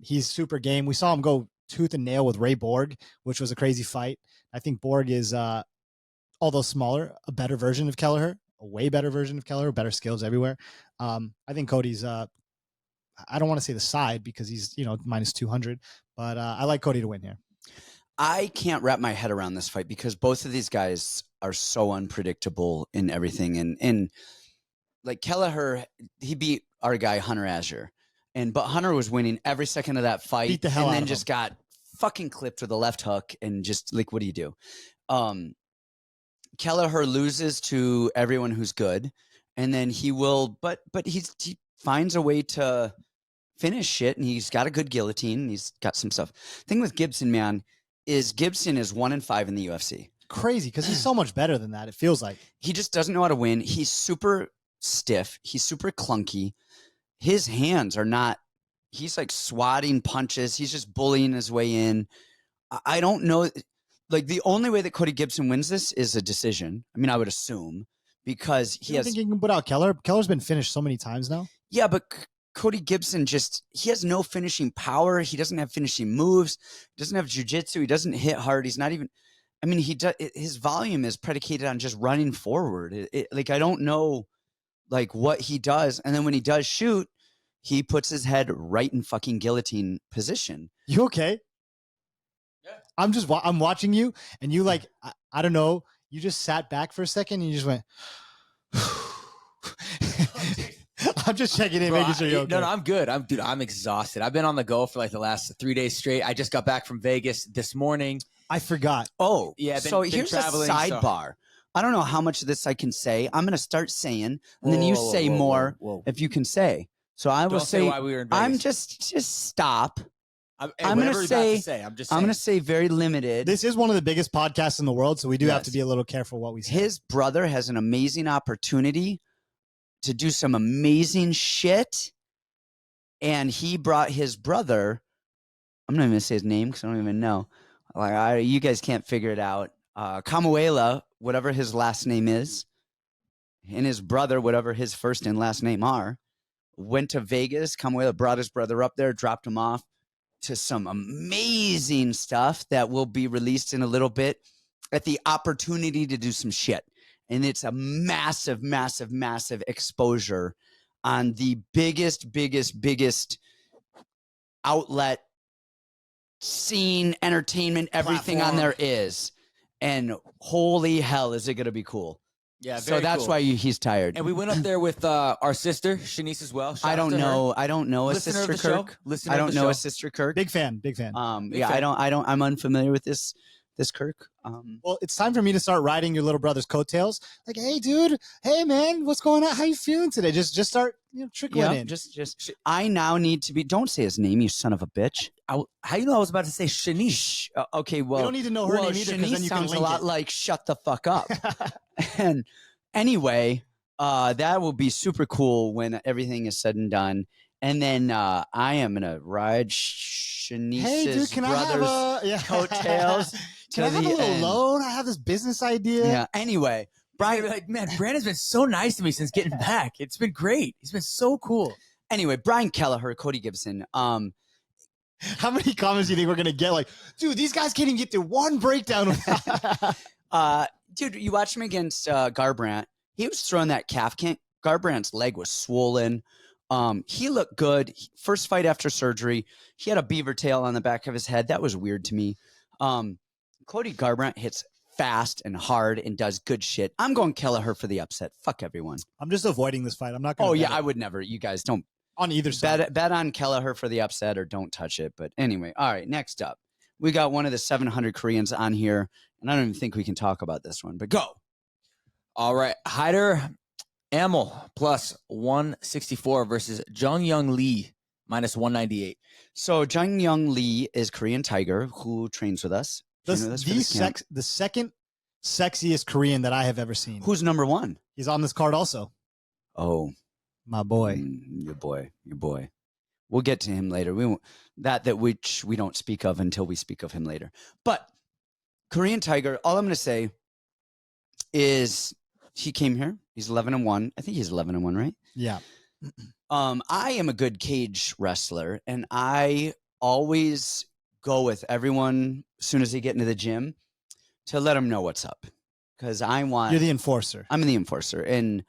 He's super game. We saw him go tooth and nail with Ray Borg, which was a crazy fight. I think Borg is, although smaller, a better version of Kelleher, a way better version of Kelleher, better skills everywhere. I think Cody's, I don't want to say the side because he's, minus 200, but I like Cody to win here. I can't wrap my head around this fight because both of these guys are so unpredictable in everything. And like Kelleher, he beat our guy Hunter Azure, but Hunter was winning every second of that fight. Beat the hell and out then of just him. got fucking clipped with a left hook and just like, what do you do? Kelleher loses to everyone who's good, and then he will, but he finds a way to finish shit, and he's got a good guillotine, and he's got some stuff. Thing with Gibson, man, is Gibson is 1-5 in the UFC. Crazy, because he's so much better than that, it feels like. He just doesn't know how to win. He's super stiff. He's super clunky. His hands are not, he's like swatting punches. He's just bullying his way in. I don't know. Like, the only way that Cody Gibson wins this is a decision. I mean, I would assume, because You think he can put out Kelleher? Keller's been finished so many times now. Yeah, but Cody Gibson he has no finishing power. He doesn't have finishing moves. He doesn't have jiu-jitsu. He doesn't hit hard. He's not even, I mean, his volume is predicated on just running forward. Like, I don't know, like, what he does. And then when he does shoot, he puts his head right in fucking guillotine position. You okay? Yeah. I'm watching you, and you like, I don't know, you just sat back for a second, and you just went, I'm just checking in, making sure you're okay. No, I'm good. I'm exhausted. I've been on the go for like the last 3 days straight. I just got back from Vegas this morning. I forgot. Oh, yeah. So here's a sidebar. I don't know how much of this I can say. I'm going to start saying, and then you say more if you can say. So I will say, why we were in Vegas. I'm just stop. I'm going to say, I'm going to say very limited. This is one of the biggest podcasts in the world, so we do have to be a little careful what we say. His brother has an amazing opportunity to do some amazing shit, and he brought his brother. I'm not even going to say his name because I don't even know. Like, you guys can't figure it out. Camuela, whatever his last name is, and his brother, whatever his first and last name are, went to Vegas. Camuela brought his brother up there, dropped him off. to some amazing stuff that will be released in a little bit at the opportunity to do some shit. And it's a massive, massive, massive exposure on the biggest outlet, scene, entertainment, everything Platform. on there is. And holy hell, is it going to be cool. Yeah, So that's cool. why he's tired. And we went up there with our sister, Shanice, as well. Shout I out don't to know. her. I don't know a Listener of Sister the show. Kirk. Listener I of don't the know show. a Sister Kirk. Big fan. Big fan. Big Yeah, fan. I'm unfamiliar with this Kirk. Well, it's time for me to start riding your little brother's coattails. Like, hey, dude. Hey, man. What's going on? How you feeling today? Just start trickling in. Just. I now need to be. Don't say his name, you son of a bitch. How you know I was about to say Shanice? Okay, well, we don't need to know her name either, because then Shanice you can sounds a link lot it. like shut the fuck up. And anyway, that will be super cool when everything is said and done. And then I am gonna ride Shanice's Hey, dude, can I have brother's coattails. Can I have a little loan? I have this business idea. Yeah. Anyway, Brian, like, man, Brandon's been so nice to me since getting back. It's been great. He's been so cool. Anyway, Brian Kelleher, Cody Gibson. How many comments do you think we're gonna get? Like, dude, these guys can't even get through one breakdown. Dude, you watched him against Garbrandt. He was throwing that calf kick. Garbrandt's leg was swollen. He looked good. First fight after surgery. He had a beaver tail on the back of his head. That was weird to me. Cody Garbrandt hits fast and hard and does good shit. I'm going Kelleher for the upset. Fuck everyone. I'm just avoiding this fight. I'm not gonna. Oh, yeah, bet I it would never. You guys don't on either side. bet on Kelleher for the upset or don't touch it. But anyway, all right, next up. We got one of the 700 Koreans on here, and I don't even think we can talk about this one, but go. All right. Hyder Amel plus 164 versus Jung Young Lee minus 198. So Jung Young Lee is Korean Tiger who trains with us. The second sexiest Korean that I have ever seen. Who's number one? He's on this card also. Oh, My boy. your boy. We'll get to him later. We won't, that which we don't speak of until we speak of him later. But Korean Tiger, all I'm going to say is he came here. He's 11-1. I think he's 11-1, right? Yeah. I am a good cage wrestler, and I always go with everyone as soon as they get into the gym to let them know what's up, because You're the enforcer. I'm the enforcer, and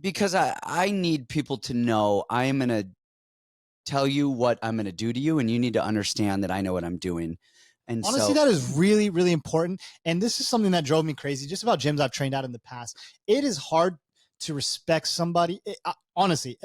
because I need people to know I'm gonna tell you what I'm gonna do to you, and you need to understand that I know what I'm doing. And honestly, that is really, really important. And this is something that drove me crazy just about gyms I've trained at in the past. It is hard to respect somebody. Honestly,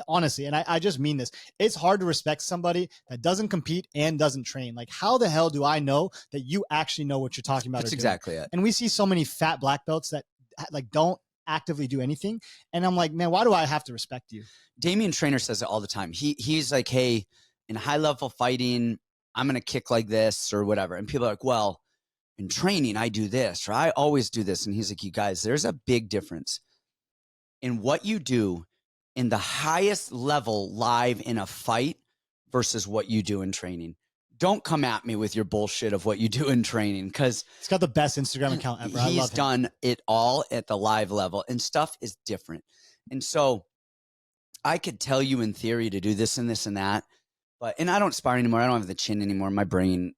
and I just mean this. It's hard to respect somebody that doesn't compete and doesn't train. Like, how the hell do I know that you actually know what you're talking about? That's exactly it. And we see so many fat black belts that like don't actively do anything. And I'm like, man, why do I have to respect you? Damian Trainer says it all the time. He's like, hey, in high level fighting, I'm going to kick like this or whatever. And people are like, well, in training, I do this, or I always do this. And he's like, you guys, there's a big difference in what you do in the highest level live in a fight versus what you do in training. Don't come at me with your bullshit of what you do in training, because he's got the best Instagram account ever. He's done it all at the live level, and stuff is different. And so I could tell you in theory to do this and this and that, and I don't spar anymore. I don't have the chin anymore. My brain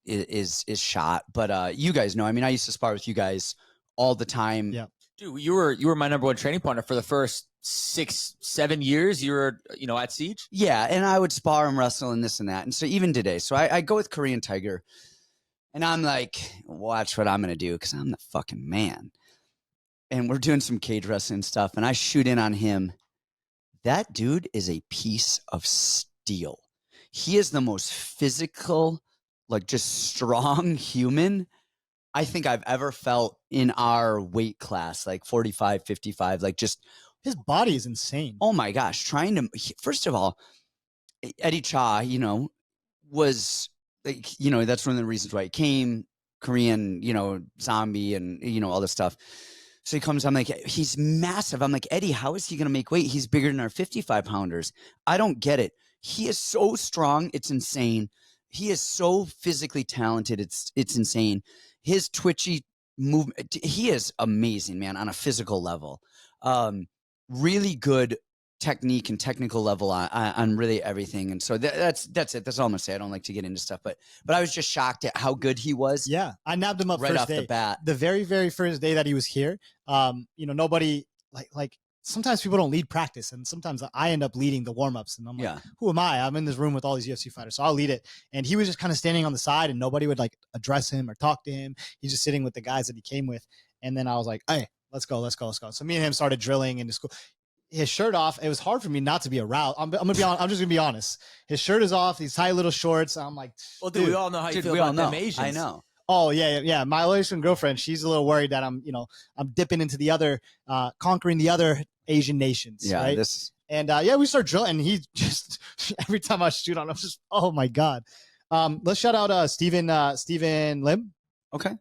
is shot. But you guys know, I mean, I used to spar with you guys all the time. Yeah. Dude, you were my number one training partner for the first 6-7 years. You were, at Siege. Yeah, and I would spar and wrestle and this and that. And so even today, so I go with Korean Tiger, and I'm like, watch what I'm gonna do, because I'm the fucking man. And we're doing some cage wrestling stuff, and I shoot in on him. That dude is a piece of steel. He is the most physical, like just strong human I think I've ever felt in our weight class, like 45, 55, like just his body is insane. Oh my gosh. First of all, Eddie Cha, was like, that's one of the reasons why he came, Korean, zombie and, all this stuff. So he comes, I'm like, he's massive. I'm like, Eddie, how is he going to make weight? He's bigger than our 55 pounders. I don't get it. He is so strong. It's insane. He is so physically talented. It's insane. His twitchy movement, he is amazing, man, on a physical level. Really good technique and technical level on really everything. And so that's it. That's all I'm gonna say. I don't like to get into stuff, but I was just shocked at how good he was. Yeah, I nabbed him up right first off day. the bat. The very, very first day that he was here, nobody like sometimes people don't lead practice, and sometimes I end up leading the warm-ups, and I'm like, who am I? I'm in this room with all these UFC fighters, so I'll lead it. And he was just kind of standing on the side, and nobody would like address him or talk to him. He's just sitting with the guys that he came with. And then I was like, hey, let's go. So me and him started drilling into school. His shirt off. It was hard for me not to be aroused. I'm gonna be honest. I'm just gonna be honest. His shirt is off. These tight little shorts. I'm like, well, dude, we all know how you feel about them Asians. I know. Oh yeah. My Asian girlfriend, she's a little worried that I'm dipping into the other, conquering the other Asian nations. Yeah. Right? We start drilling, and he just every time I shoot on him, I'm just, oh my god. Let's shout out Steven Lim. Okay.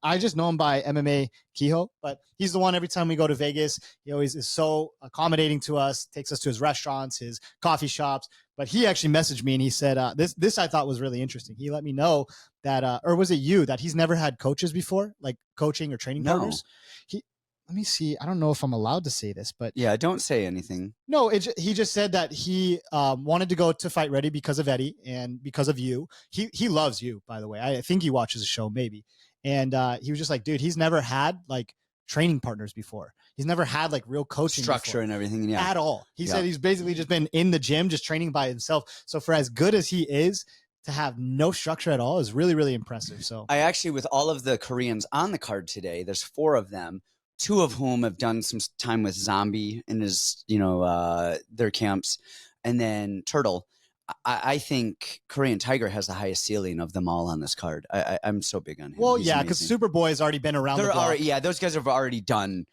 I just know him by MMA Kehoe, but he's the one every time we go to Vegas, he always is so accommodating to us, takes us to his restaurants, his coffee shops. But he actually messaged me and he said, this I thought was really interesting. He let me know that, or was it you, that he's never had coaches before, like coaching or training partners? Let me see. I don't know if I'm allowed to say this, but yeah, don't say anything. No, he just said that he wanted to go to Fight Ready because of Eddie and because of you. He loves you, by the way. I think he watches the show, maybe. And he was just like, dude, he's never had like training partners before. He's never had like real coaching structure before, and everything. Yeah. At all. He said he's basically just been in the gym, just training by himself. So for as good as he is, to have no structure at all is really, really impressive. So I actually, with all of the Koreans on the card today, there's 4 of them, 2 of whom have done some time with Zombie in his, their camps, and then Turtle. I think Korean Tiger has the highest ceiling of them all on this card. I'm so big on him. Well, He's yeah, because Superboy has already been around the block. Those guys have already done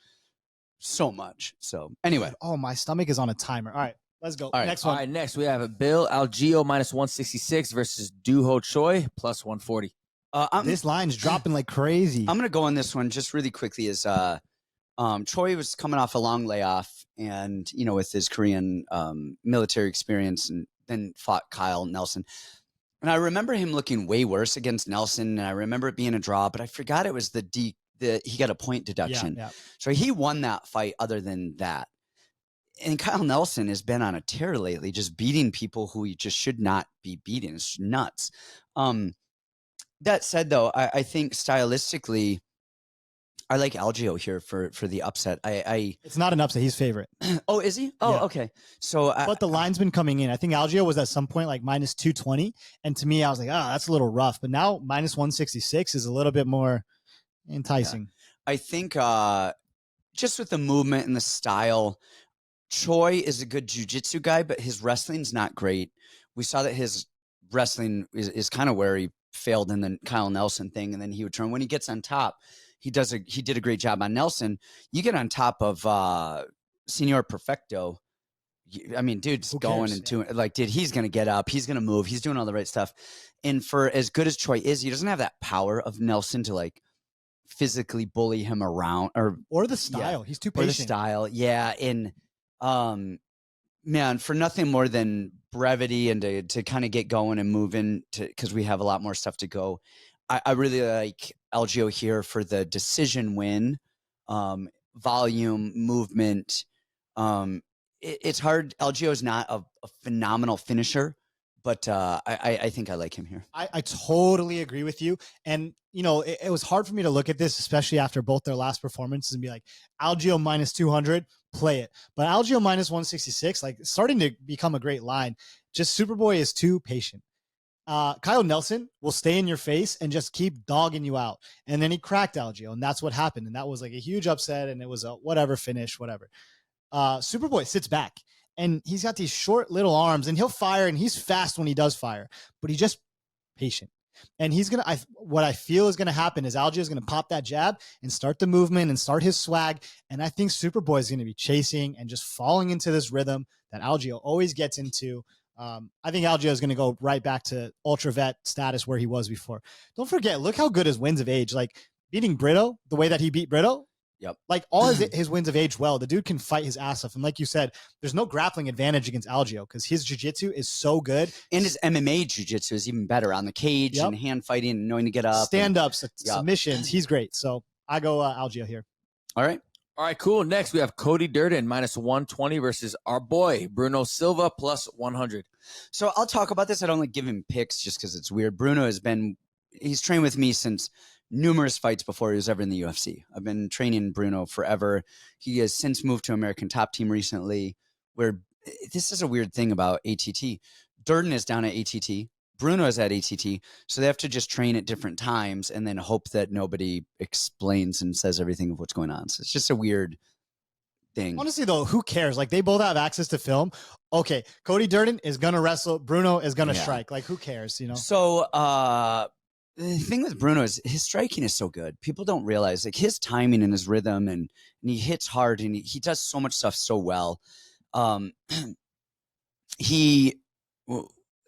so much. So anyway. Oh, my stomach is on a timer. All right, let's go. All right. Next one. All right, next we have Bill Algeo minus 166 versus Duho Choi plus 140. This line's dropping like crazy. I'm going to go on this one just really quickly. Choi was coming off a long layoff and, with his Korean military experience, and then fought Kyle Nelson. And I remember him looking way worse against Nelson, and I remember it being a draw, but I forgot it was he got a point deduction. Yeah. So he won that fight other than that. And Kyle Nelson has been on a tear lately, just beating people who he just should not be beating. It's nuts. That said, though, I think stylistically, I like Algeo here for the upset. It's not an upset. He's favorite. Oh, is he? Oh, yeah. Okay. So, but the line's been coming in. I think Algeo was at some point like minus 220, and to me, I was like, that's a little rough. But now minus 166 is a little bit more enticing. Yeah. I think just with the movement and the style, Choi is a good jiu-jitsu guy, but his wrestling's not great. We saw that his wrestling is kind of where he failed in the Kyle Nelson thing, and then he would turn. When he gets on top, he did a great job on Nelson. You get on top of Senor Perfecto. I mean, dude's going into like, dude, he's going to get up. He's going to move. He's doing all the right stuff. And for as good as Choi is, he doesn't have that power of Nelson to like physically bully him around or the style. He's too patient. Or the style. Yeah. And man, for nothing more than brevity and to kind of get going and moving because we have a lot more stuff to go. I really like Algeo here for the decision win, volume, movement. It's hard. Algeo is not a phenomenal finisher, but I think I like him here. I totally agree with you. And, it was hard for me to look at this, especially after both their last performances, and be like, Algeo minus 200, play it. But Algeo minus 166, like, starting to become a great line. Just Superboy is too patient. Kyle Nelson will stay in your face and just keep dogging you out. And then he cracked Algeo, and that's what happened. And that was like a huge upset, and it was a whatever finish, whatever. Superboy sits back, and he's got these short little arms, and he'll fire, and he's fast when he does fire, but he's just patient. And he's going to, what I feel is going to happen is Algeo is going to pop that jab and start the movement and start his swag. And I think Superboy is going to be chasing and just falling into this rhythm that Algeo always gets into. I think Algeo is going to go right back to ultra vet status where he was before. Don't forget, look how good his wins of age, like beating Brito, the way that he beat Brito. Yep. Like all his wins of age well. The dude can fight his ass off. And like you said, there's no grappling advantage against Algeo because his jiu-jitsu is so good. And his MMA jiu-jitsu is even better on the cage and hand fighting and knowing to get up. Stand-ups, submissions. He's great. So I go Algeo here. All right. All right, cool. Next, we have Cody Durden -120 versus our boy Bruno Silva +100. So I'll talk about this. I don't like giving picks just because it's weird. Bruno he's trained with me since numerous fights before he was ever in the UFC. I've been training Bruno forever. He has since moved to American Top Team recently, where this is a weird thing about ATT. Durden is down at ATT. Bruno is at ATT. So they have to just train at different times and then hope that nobody explains and says everything of what's going on. So it's just a weird thing. Honestly, though, who cares? Like, they both have access to film. Okay, Cody Durden is going to wrestle. Bruno is going to strike. Like, who cares, you know? So the thing with Bruno is his striking is so good. People don't realize, like, his timing and his rhythm, and he hits hard, and he does so much stuff so well.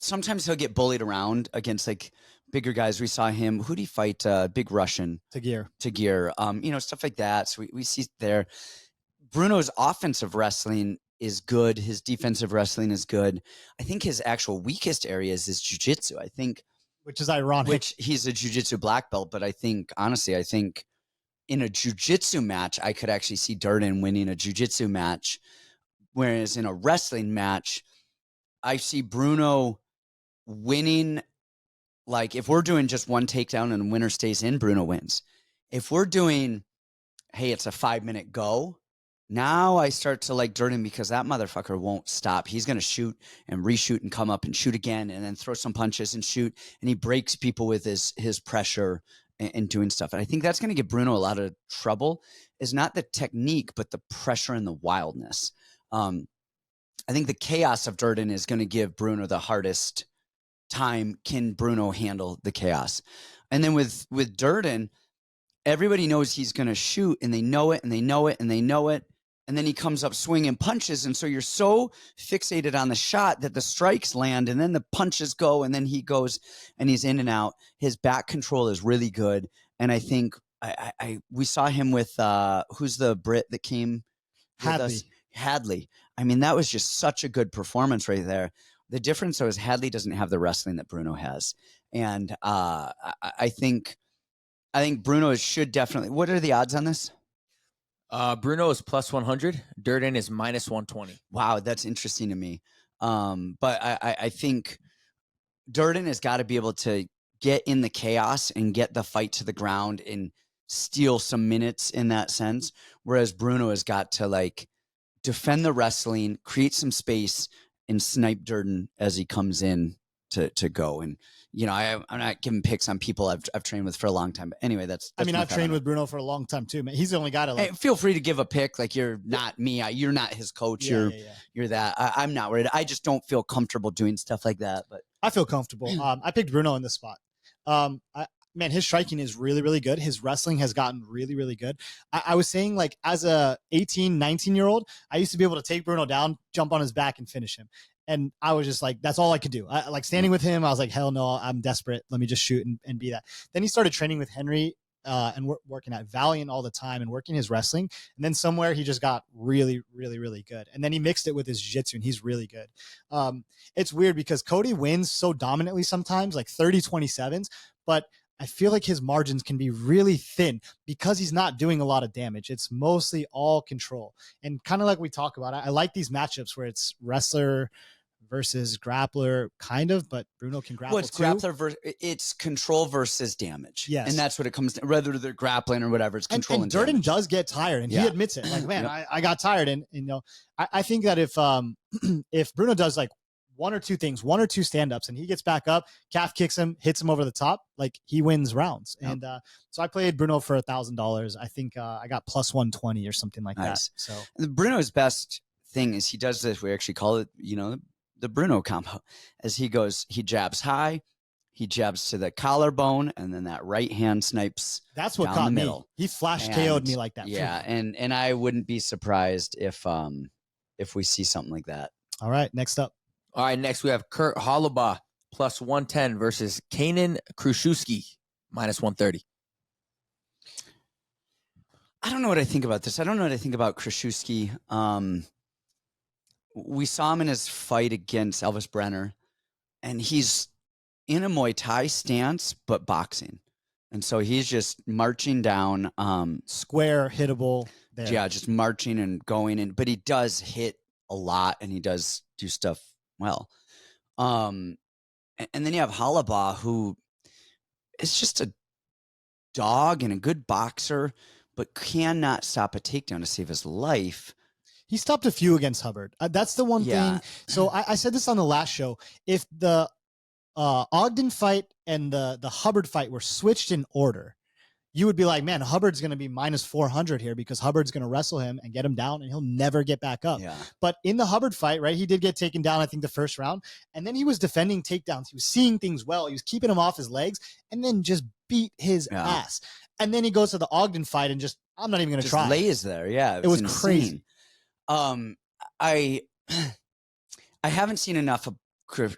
Sometimes he'll get bullied around against like bigger guys. We saw him. Who'd he fight? Big Russian. Tagir. Stuff like that. So we see there. Bruno's offensive wrestling is good. His defensive wrestling is good. I think his actual weakest areas is jiu-jitsu. I think, which is ironic. Which he's a jiu-jitsu black belt, but I think in a jiu-jitsu match, I could actually see Durden winning a jiu-jitsu match, whereas in a wrestling match, I see Bruno winning. Like, if we're doing just one takedown and the winner stays in, Bruno wins. If we're doing, hey, it's a 5-minute go, now I start to like Durden because that motherfucker won't stop. He's going to shoot and reshoot and come up and shoot again and then throw some punches and shoot. And he breaks people with his pressure and doing stuff. And I think that's going to get Bruno a lot of trouble, is not the technique, but the pressure and the wildness. I think the chaos of Durden is going to give Bruno the hardest time. Can Bruno handle the chaos? And then with Durden, everybody knows he's going to shoot, and they know it, and they know it, and they know it. And then he comes up swinging punches. And so you're so fixated on the shot that the strikes land, and then the punches go, and then he goes and he's in and out. His back control is really good. And I think we saw him with who's the Brit that came with us? Hadley. I mean, that was just such a good performance right there. The difference, though, is Hadley doesn't have the wrestling that Bruno has. And I think Bruno should definitely. What are the odds on this? Bruno is +100. Durden is -120. Wow, that's interesting to me. But I think Durden has got to be able to get in the chaos and get the fight to the ground and steal some minutes in that sense. Whereas Bruno has got to like defend the wrestling, create some space, and snipe Durden as he comes in to go. And I'm not giving picks on people I've trained with for a long time. But anyway, that's I've trained with Bruno for a long time too, man. He's the only guy to like. Hey, feel free to give a pick. Like, you're not me. You're not his coach. You're that. I'm not worried. I just don't feel comfortable doing stuff like that. But I feel comfortable. I picked Bruno in this spot. Man, his striking is really, really good. His wrestling has gotten really, really good. I was saying, like, as a 18, 19-year-old, I used to be able to take Bruno down, jump on his back, and finish him. And I was just like, that's all I could do. Like, standing with him, I was like, hell no, I'm desperate. Let me just shoot and be that. Then he started training with Henry and working at Valiant all the time and working his wrestling. And then somewhere he just got really, really, really good. And then he mixed it with his jiu-jitsu, and he's really good. It's weird because Cody wins so dominantly sometimes, like 30-27s, but I feel like his margins can be really thin because he's not doing a lot of damage. It's mostly all control. And kind of like we talk about, I like these matchups where it's wrestler versus grappler, kind of, but Bruno can grapple it's too. It's control versus damage. Yes. And that's what it comes to, whether they're grappling or whatever, it's control and Durden damage. does get tired, and he admits it. Like, man, I got tired. And I think that if Bruno does like one or two things, one or two stand-ups, and he gets back up, calf kicks him, hits him over the top, like, he wins rounds. Yep. And so I played Bruno for $1,000. I think I got +120 or something like that. So Bruno's best thing is he does this. We actually call it, the Bruno combo. As he goes, he jabs high, he jabs to the collarbone, and then that right hand snipes. That's what down caught the me. middle. He flash KO'd me like that. Yeah, and I wouldn't be surprised if we see something like that. All right, next up. All right, next we have Kurt Holobaugh +110 versus Kanan Kruszuski -130. I don't know what I think about this. I don't know what I think about Kruszuski. We saw him in his fight against Elvis Brenner, and he's in a Muay Thai stance, but boxing. And so he's just marching down. Square, hittable. there. Yeah, just marching and going, but he does hit a lot and he does do stuff well. And then you have Halabaugh, who is just a dog and a good boxer, but cannot stop a takedown to save his life. He stopped a few against Hubbard. That's the one thing. So I said this on the last show. If the Ogden fight and the Hubbard fight were switched in order, you would be like, man, Hubbard's going to be minus 400 here because Hubbard's going to wrestle him and get him down and he'll never get back up. Yeah. But in the Hubbard fight, right, he did get taken down, I think, the first round. And then he was defending takedowns. He was seeing things well. He was keeping him off his legs and then just beat his ass. And then he goes to the Ogden fight and just, I'm not even going to try. Lays there. Yeah. It was crazy. I haven't seen enough of Krzyzewski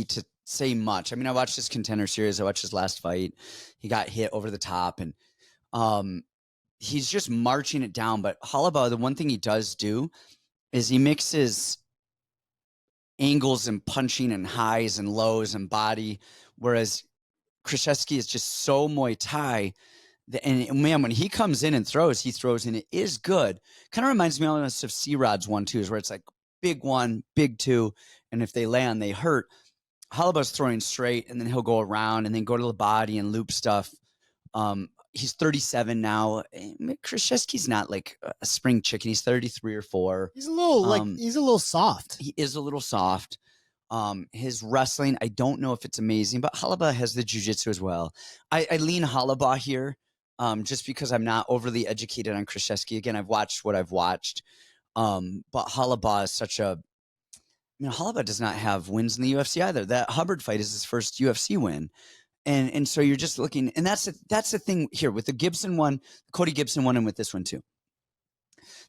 to say much. I mean, I watched his Contender Series. I watched his last fight. He got hit over the top, and he's just marching it down. But Halabaugh, the one thing he does do is he mixes angles and punching and highs and lows and body, whereas Krzyzewski is just so Muay Thai. And man, when he comes in and throws, he throws, and it is good. Kind of reminds me almost of C-Rod's 1-2s, where it's like big 1, big 2, and if they land, they hurt. Halabaugh's throwing straight, and then he'll go around and then go to the body and loop stuff. He's 37 now. Krzyzewski's not like a spring chicken. He's 33 or 4. He's a little he's a little soft. He is a little soft. His wrestling, I don't know if it's amazing, but Halabaugh has the jiu-jitsu as well. I lean Halabaugh here. Just because I'm not overly educated on Krzyzewski. Again, I've watched what I've watched. But Halabaugh is Halabaugh does not have wins in the UFC either. That Hubbard fight is his first UFC win. And so you're just looking, and that's the thing here with the Gibson one, Cody Gibson one, and with this one too.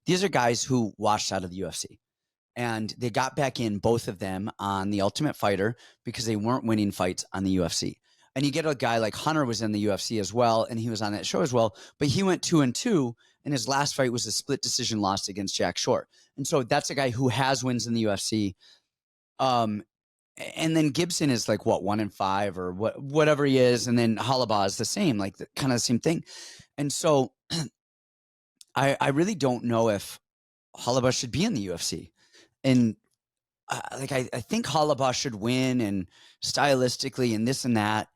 These are guys who washed out of the UFC. And they got back in, both of them, on the Ultimate Fighter because they weren't winning fights on the UFC. And you get a guy like Hunter was in the UFC as well, and he was on that show as well, but he went 2-2, and his last fight was a split decision loss against Jack Shore. And so that's a guy who has wins in the UFC. And then Gibson is like, 1-5 or whatever he is, and then Halabaugh is the same, like kind of the same thing. And so I really don't know if Halabaugh should be in the UFC. And I think Halabaugh should win, and stylistically and this and that.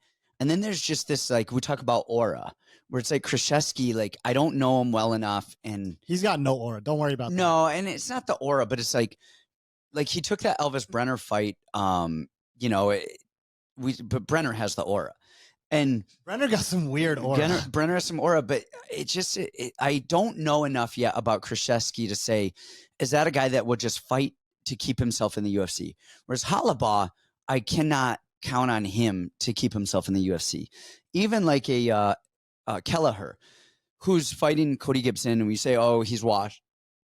And then there's just this, like, we talk about aura, where it's like Krzyzewski, like, I don't know him well enough. And he's got no aura. Don't worry about that. No, and it's not the aura, but it's like he took that Elvis Brenner fight, but Brenner has the aura. And Brenner got some weird aura. Brenner has some aura, but I don't know enough yet about Krzyzewski to say, is that a guy that would just fight to keep himself in the UFC? Whereas Halabaugh, I cannot count on him to keep himself in the UFC. Even like a Kelleher, who's fighting Cody Gibson, and we say, oh, he's washed,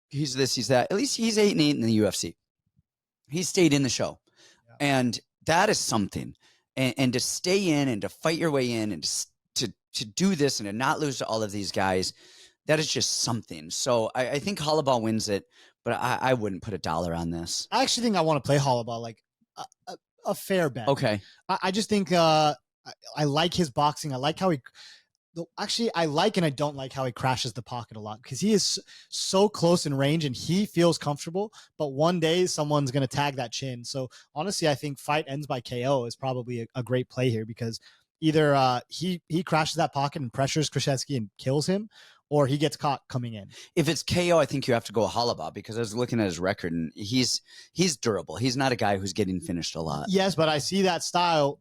he's this, he's that. At least he's 8-8 in the UFC. He stayed in the show. Yeah. And that is something. And to stay in and to fight your way in and to do this and to not lose to all of these guys, that is just something. So I think Halabaugh wins it, but I wouldn't put $1 on this. I actually think I want to play Halabaugh, like a fair bet. Okay. I just think I like his boxing. I like how I like and I don't like how he crashes the pocket a lot, because he is so close in range and he feels comfortable, but one day someone's going to tag that chin. So honestly, I think fight ends by KO is probably a great play here, because either he crashes that pocket and pressures Krzyzewski and kills him, or he gets caught coming in. If it's KO, I think you have to go Halabaugh, because I was looking at his record and he's durable. He's not a guy who's getting finished a lot. Yes, but I see that style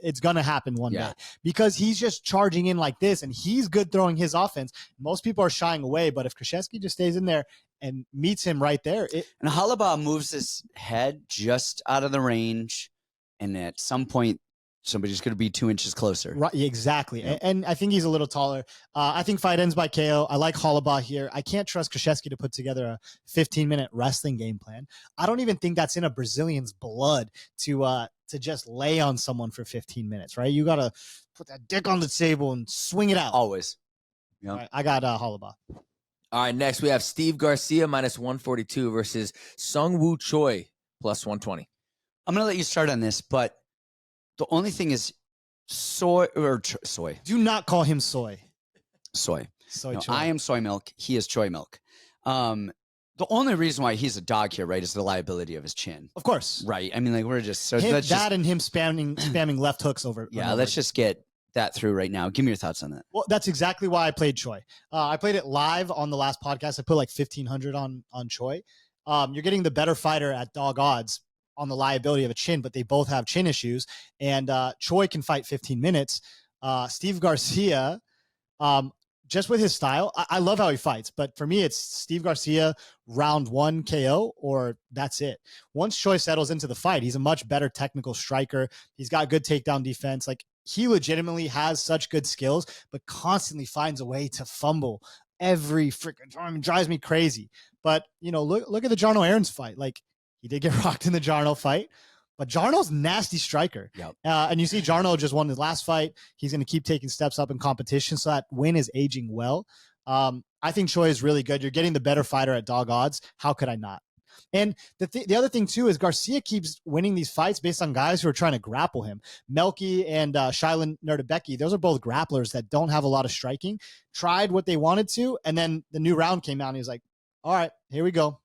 it's going to happen one day, because he's just charging in like this and he's good throwing his offense. Most people are shying away, but if Krzyzewski just stays in there and meets him right there. And Halabaugh moves his head just out of the range, and at some point, somebody's going to be 2 inches closer. Right, exactly. Yep. And I think he's a little taller. I think fight ends by KO. I like Halabaugh here. I can't trust Krzyzewski to put together a 15-minute wrestling game plan. I don't even think that's in a Brazilian's blood to just lay on someone for 15 minutes, right? You got to put that dick on the table and swing it out. Always. Yep. All right, I got Halabaugh. All right, next we have Steve Garcia minus 142 versus Sung Woo Choi plus 120. I'm going to let you start on this, but the only thing is soy. Do not call him soy. Soy. Soy No, Choi. I am soy milk. He is Choi milk. The only reason why he's a dog here, right, is the liability of his chin. Of course. Right. I mean, like, we're just so And let's just him spamming left hooks over. yeah. Let's just get that through right now. Give me your thoughts on that. Well, that's exactly why I played Choi. I played it live on the last podcast. I put like 1,500 on Choi. You're getting the better fighter at dog odds on the liability of a chin, but they both have chin issues. And Choi can fight 15 minutes. Steve Garcia, just with his style, I love how he fights. But for me, it's Steve Garcia round 1 KO or that's it. Once Choi settles into the fight, he's a much better technical striker. He's got good takedown defense. Like, he legitimately has such good skills, but constantly finds a way to fumble every freaking time. It drives me crazy. But, look at the Jarno Aarons fight. Like, he did get rocked in the Jarno fight, but Jarno's nasty striker. Yep. And you see Jarno just won his last fight. He's going to keep taking steps up in competition. So that win is aging well. I think Choi is really good. You're getting the better fighter at dog odds. How could I not? And the other thing, too, is Garcia keeps winning these fights based on guys who are trying to grapple him. Melky and Shilan Nerdebecki, those are both grapplers that don't have a lot of striking, tried what they wanted to, and then the new round came out, and he was like, all right, here we go.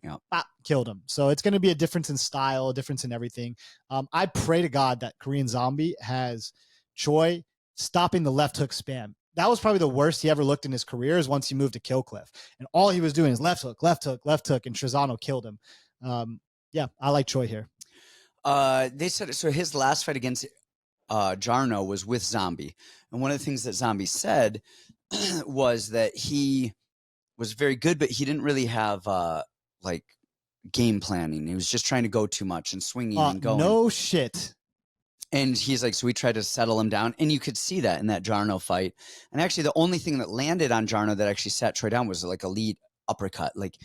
Yeah. Killed him. So it's going to be a difference in style, a difference in everything. I pray to God that Korean Zombie has Choi stopping the left hook spam. That was probably the worst he ever looked in his career is once he moved to Killcliff. And all he was doing is left hook, left hook, left hook, and Trezano killed him. Yeah, I like Choi here. They said so his last fight against Jarno was with Zombie. And one of the things that Zombie said was that he was very good, but he didn't really have like game planning. He was just trying to go too much and swinging and going. No shit. And he's like, so we tried to settle him down. And you could see that in that Jarno fight. And actually, the only thing that landed on Jarno that actually sat Troy down was like a lead uppercut. Like,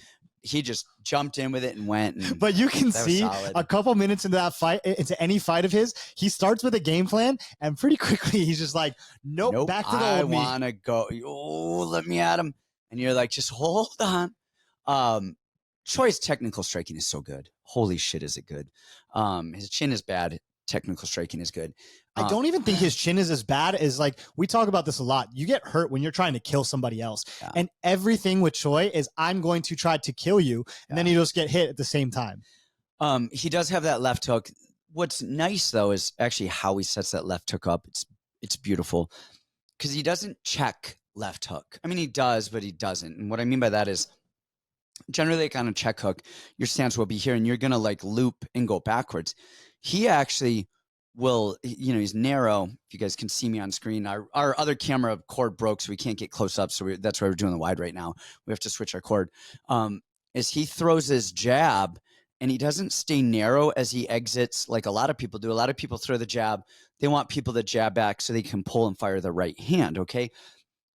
he just jumped in with it and went. And but you can see a couple minutes into that fight, into any fight of his, he starts with a game plan. And pretty quickly, he's just like, nope, back to the old me. I want to go. Oh, let me at him. And you're like, just hold on. Troy's technical striking is so good. Holy shit, is it good? His chin is bad. Technical striking is good. I don't even think his chin is as bad as, like, we talk about this a lot. You get hurt when you're trying to kill somebody else. Yeah. And everything with Choi is I'm going to try to kill you. And then you just get hit at the same time. He does have that left hook. What's nice, though, is actually how he sets that left hook up. It's beautiful because he doesn't check left hook. I mean, he does, but he doesn't. And what I mean by that is generally, like, on a check hook, your stance will be here and you're going to like loop and go backwards. He actually will, he's narrow. If you guys can see me on screen, our other camera cord broke, so we can't get close up. So that's why we're doing the wide right now. We have to switch our cord. Is he throws his jab and he doesn't stay narrow as he exits like a lot of people do. A lot of people throw the jab. They want people to jab back so they can pull and fire the right hand. Okay.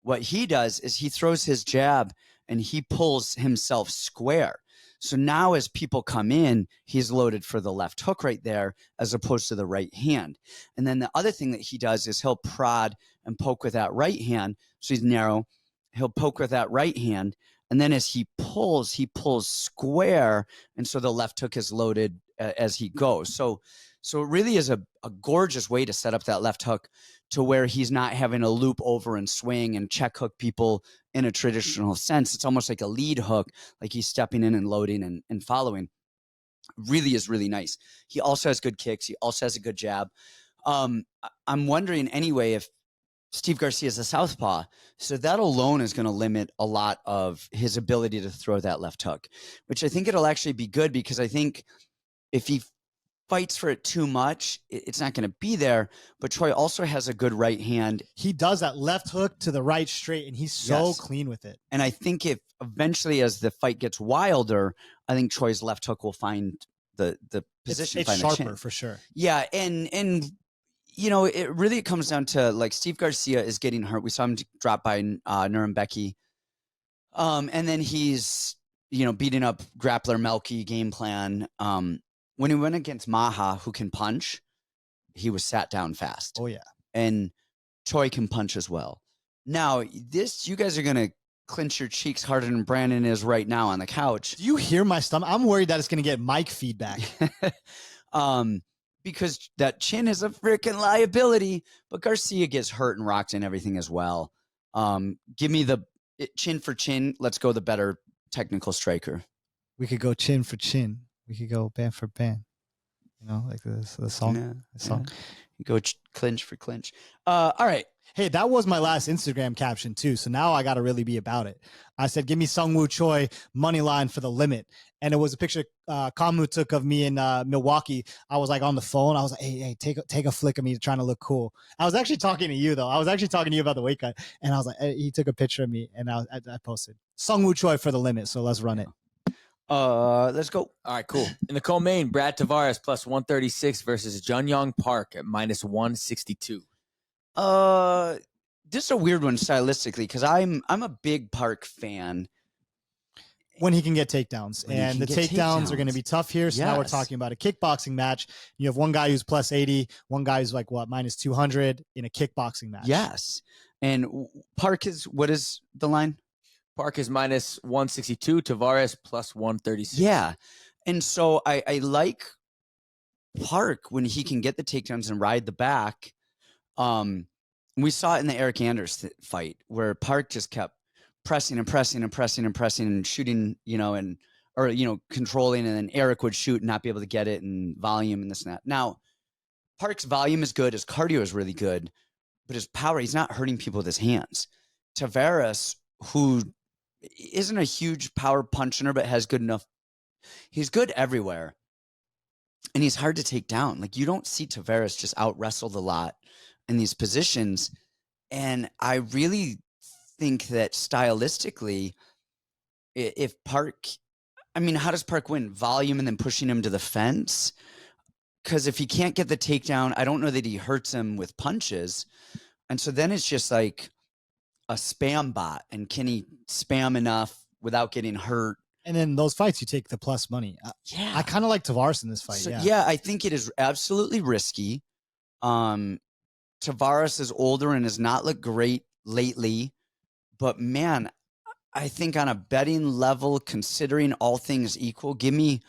What he does is he throws his jab and he pulls himself square. So now as people come in, he's loaded for the left hook right there as opposed to the right hand. And then the other thing that he does is he'll prod and poke with that right hand. So he's narrow. He'll poke with that right hand. And then as he pulls square. And so the left hook is loaded as he goes. So it really is a gorgeous way to set up that left hook to where he's not having to loop over and swing and check hook people in a traditional sense. It's almost like a lead hook, like he's stepping in and loading and following. Really is really nice. He also has good kicks. He also has a good jab. I'm wondering anyway if Steve Garcia is a southpaw, so that alone is going to limit a lot of his ability to throw that left hook, which I think it'll actually be good because I think if he fights for it too much, it's not going to be there. But Troy also has a good right hand. He does that left hook to the right straight, and he's so clean with it. And I think if eventually as the fight gets wilder, I think Troy's left hook will find the position. It's sharper for sure. Yeah, and it really comes down to like Steve Garcia is getting hurt. We saw him drop by Nuremberg. And then he's beating up grappler Melky game plan. When he went against Maha, who can punch, he was sat down fast. Oh, yeah. And Choi can punch as well. Now, you guys are going to clench your cheeks harder than Brandon is right now on the couch. Do you hear my stomach? I'm worried that it's going to get mic feedback. Because that chin is a freaking liability. But Garcia gets hurt and rocked and everything as well. Give me the chin for chin. Let's go the better technical striker. We could go chin for chin. We could go ban for ban. You know, like the song. Yeah, the song. You go clinch for clinch. All right. Hey, that was my last Instagram caption too. So now I got to really be about it. I said, give me Sungwoo Choi money line for the limit. And it was a picture Kamu took of me in Milwaukee. I was like on the phone. I was like, hey, take a flick of me trying to look cool. I was actually talking to you though. I was actually talking to you about the weight cut. And I was like, he took a picture of me and I posted Sungwoo Choi for the limit. So let's run it. Let's go. All right, cool. In the co-main, Brad Tavares plus 136 versus Jun-Young Park at minus 162. This is a weird one stylistically because I'm a big Park fan. When he can get takedowns, and the takedowns are going to be tough here. So now we're talking about a kickboxing match. You have one guy who's plus 80, one guy who's like minus 200 in a kickboxing match. Yes, and Park is what is the line? Park is minus 162. Tavares plus 136. Yeah, and so I like Park when he can get the takedowns and ride the back. We saw it in the Eric Anders fight where Park just kept pressing and shooting, controlling, and then Eric would shoot and not be able to get it, and volume and this and that. Now, Park's volume is good, his cardio is really good, but his power, he's not hurting people with his hands. Tavares, who isn't a huge power puncher, but has good enough, he's good everywhere, and he's hard to take down. Like, you don't see Tavares just out wrestled a lot in these positions, and I really think that stylistically, if Park, how does Park win? Volume and then pushing him to the fence? Because if he can't get the takedown, I don't know that he hurts him with punches. And so then it's just like a spam bot. And can he spam enough without getting hurt? And in those fights, you take the plus money. Yeah. I kind of like Tavares in this fight. So, yeah, I think it is absolutely risky. Tavares is older and has not looked great lately. But man, I think on a betting level, considering all things equal, give me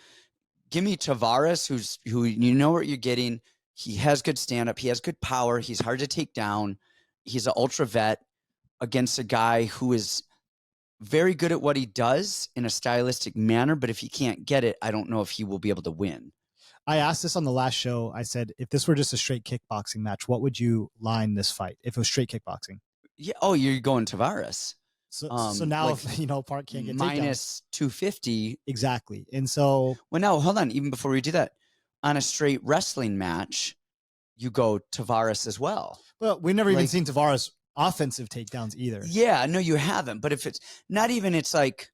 Tavares, who you know what you're getting. He has good stand-up. He has good power. He's hard to take down. He's an ultra vet against a guy who is very good at what he does in a stylistic manner. But if he can't get it, I don't know if he will be able to win. I asked this on the last show. I said, if this were just a straight kickboxing match, what would you line this fight if it was straight kickboxing? Yeah. Oh, you're going Tavares. So now, like, if Park can't get minus 250. Exactly. And so, well, no, hold on. Even before we do that, on a straight wrestling match, you go Tavares as well. Well, we've never even seen Tavares offensive takedowns either. Yeah, no, you haven't. But if it's not even, it's like,